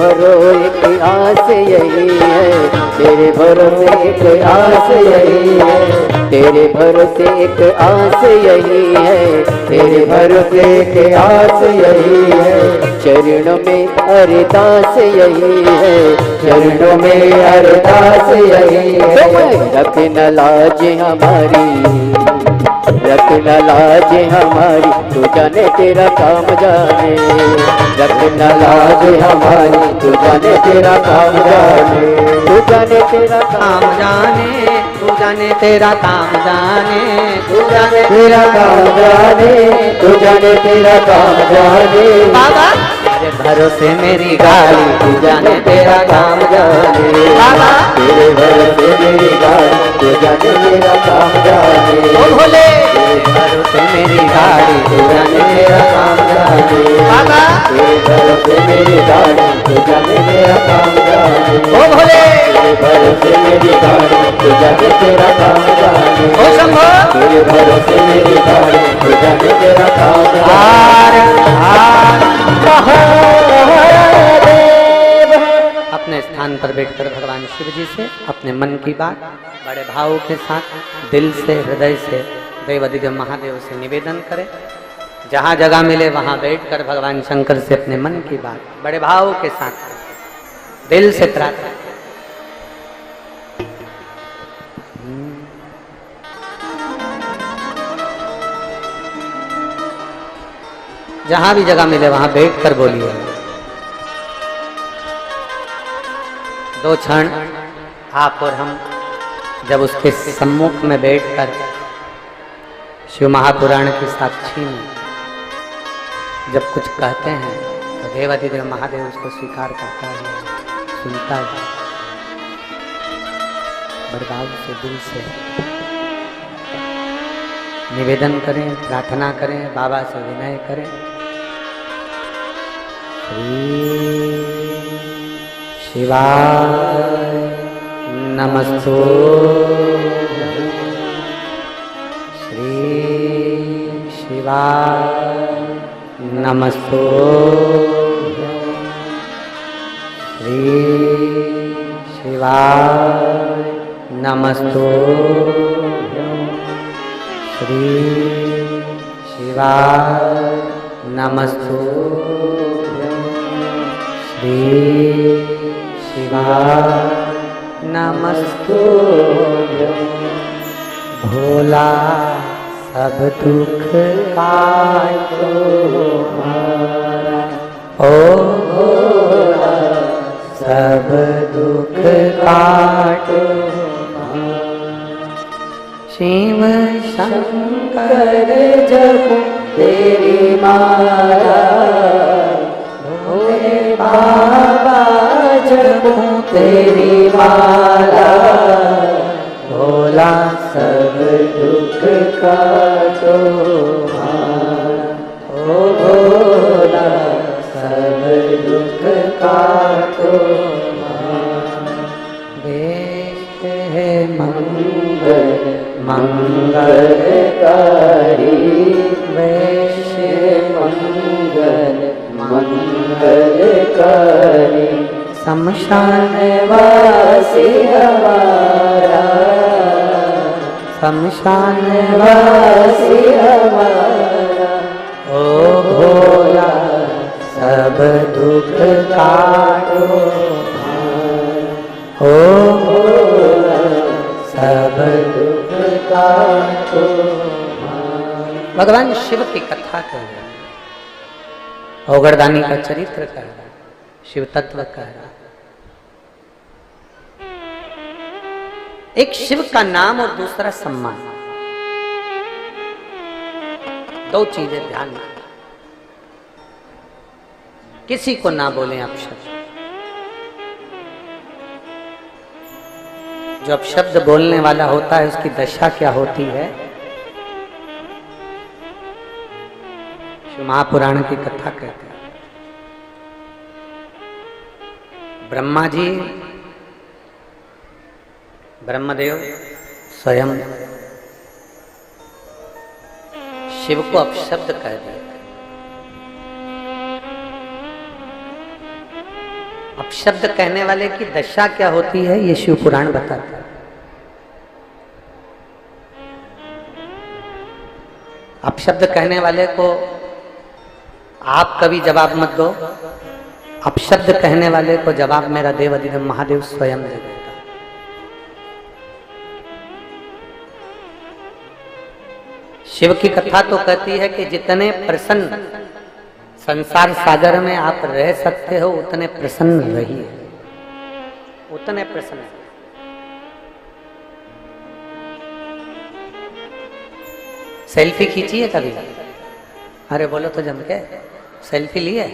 भरो एक आस यही है, तेरे भरोसे एक आस यही है, तेरे भरोसे एक आस यही है, तेरे भरोसे एक आस यही है। चरणों में अरदास यही है, चरणों में अरदास यही है। रखना लाज हमारी, रखना लाज हमारी, तू जाने तेरा काम जाने, रखना लाज हमारी, तू जाने तेरा काम जाने, तू जाने तेरा काम जाने, तू जाने तेरा काम जाने, तू जाने तेरा काम जाने, तू जाने तेरा काम जाने। बाबा तेरे भरोसे मेरी गाड़ी, तू जाने तेरा काम जाने, बाबा तेरे भरोसे मेरी गाड़ी, तू जाने तेरा काम जाने। ओ भोले तेरे भरोसे मेरी गाड़ी, तू जाने तेरा काम जाने, बाबा तेरे भरोसे मेरी गाड़ी, तू जाने तेरा काम जाने। ओ भोले तेरे भरोसे मेरी गाड़ी, तू जाने तेरा काम जाने। ओ शंभो तेरे भरोसे मेरी गाड़ी, तू जाने तेरा काम जाने। अपने स्थान पर बैठकर भगवान शिव जी से अपने मन की बात बड़े भाव के साथ दिल से हृदय से देवादिदेव महादेव से निवेदन करें। जहाँ जगह मिले वहाँ बैठकर भगवान शंकर से अपने मन की बात बड़े भाव के साथ दिल से प्रार्थना। जहाँ भी जगह मिले वहाँ बैठकर बोलिए। दो क्षण आप और हम जब उसके सम्मुख में बैठकर शिव महापुराण की साक्षी में जब कुछ कहते हैं तो देवादिदेव महादेव उसको स्वीकार करता है, सुनता है। बड़भाव से दिल से निवेदन करें, प्रार्थना करें, बाबा से विनय करें। शिवाय नमस्तुभ्यं, श्री शिवाय नमस्तुभ्यं, श्री शिवाय नमस्तुभ्यं, श्री शिवाय नमस्तुभ्यं, श्री शिवाय नमस्तुभ्यं। भोला सब दुख काटो हमारा, ओ भोला सब दुख काटो हमारा। शिव शंकर जपो तेरी माला, भोले बाबा जपो तेरी माला, भोला सब दुख काटो हमारा, ओ भोला सब दुख काटो हमारा। देश है मंगल मंगलकारी, वेश मंगल मंगलकारी। शमशान वासी हमारा, शमशान वासी हमारा, ओ भोला सब दुख काटो हमारा, ओ भोला सब दुख काटो हमारा। भगवान शिव की कथा कर रहे, औगरदानी का चरित्र कर रहा, शिव तत्व कह रहा। एक शिव का नाम और दूसरा सम्मान, दो चीजें ध्यान में। किसी को ना बोलें अपशब्द, जो अपशब्द बोलने वाला होता है उसकी दशा क्या होती है। शिव महापुराण की कथा कहते हैं, ब्रह्मा जी ब्रह्मदेव स्वयं शिव को अपशब्द कह दिए। अपशब्द कहने वाले की दशा क्या होती है ये शिव पुराण बताता है। अपशब्द कहने वाले को आप कभी जवाब मत दो, अपशब्द कहने वाले को जवाब मेरा देव अधिदेव महादेव स्वयं दे देता। शिव की कथा तो कहती है कि जितने प्रसन्न संसार सागर में आप रह सकते हो उतने प्रसन्न रहिए, उतने प्रसन्न। सेल्फी खींची है कभी? अरे बोलो तो जम के, सेल्फी ली है?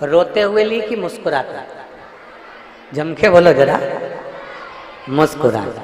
रोते हुए ली कि मुस्कुराता? जम के बोलो जरा, मुस्कुराता।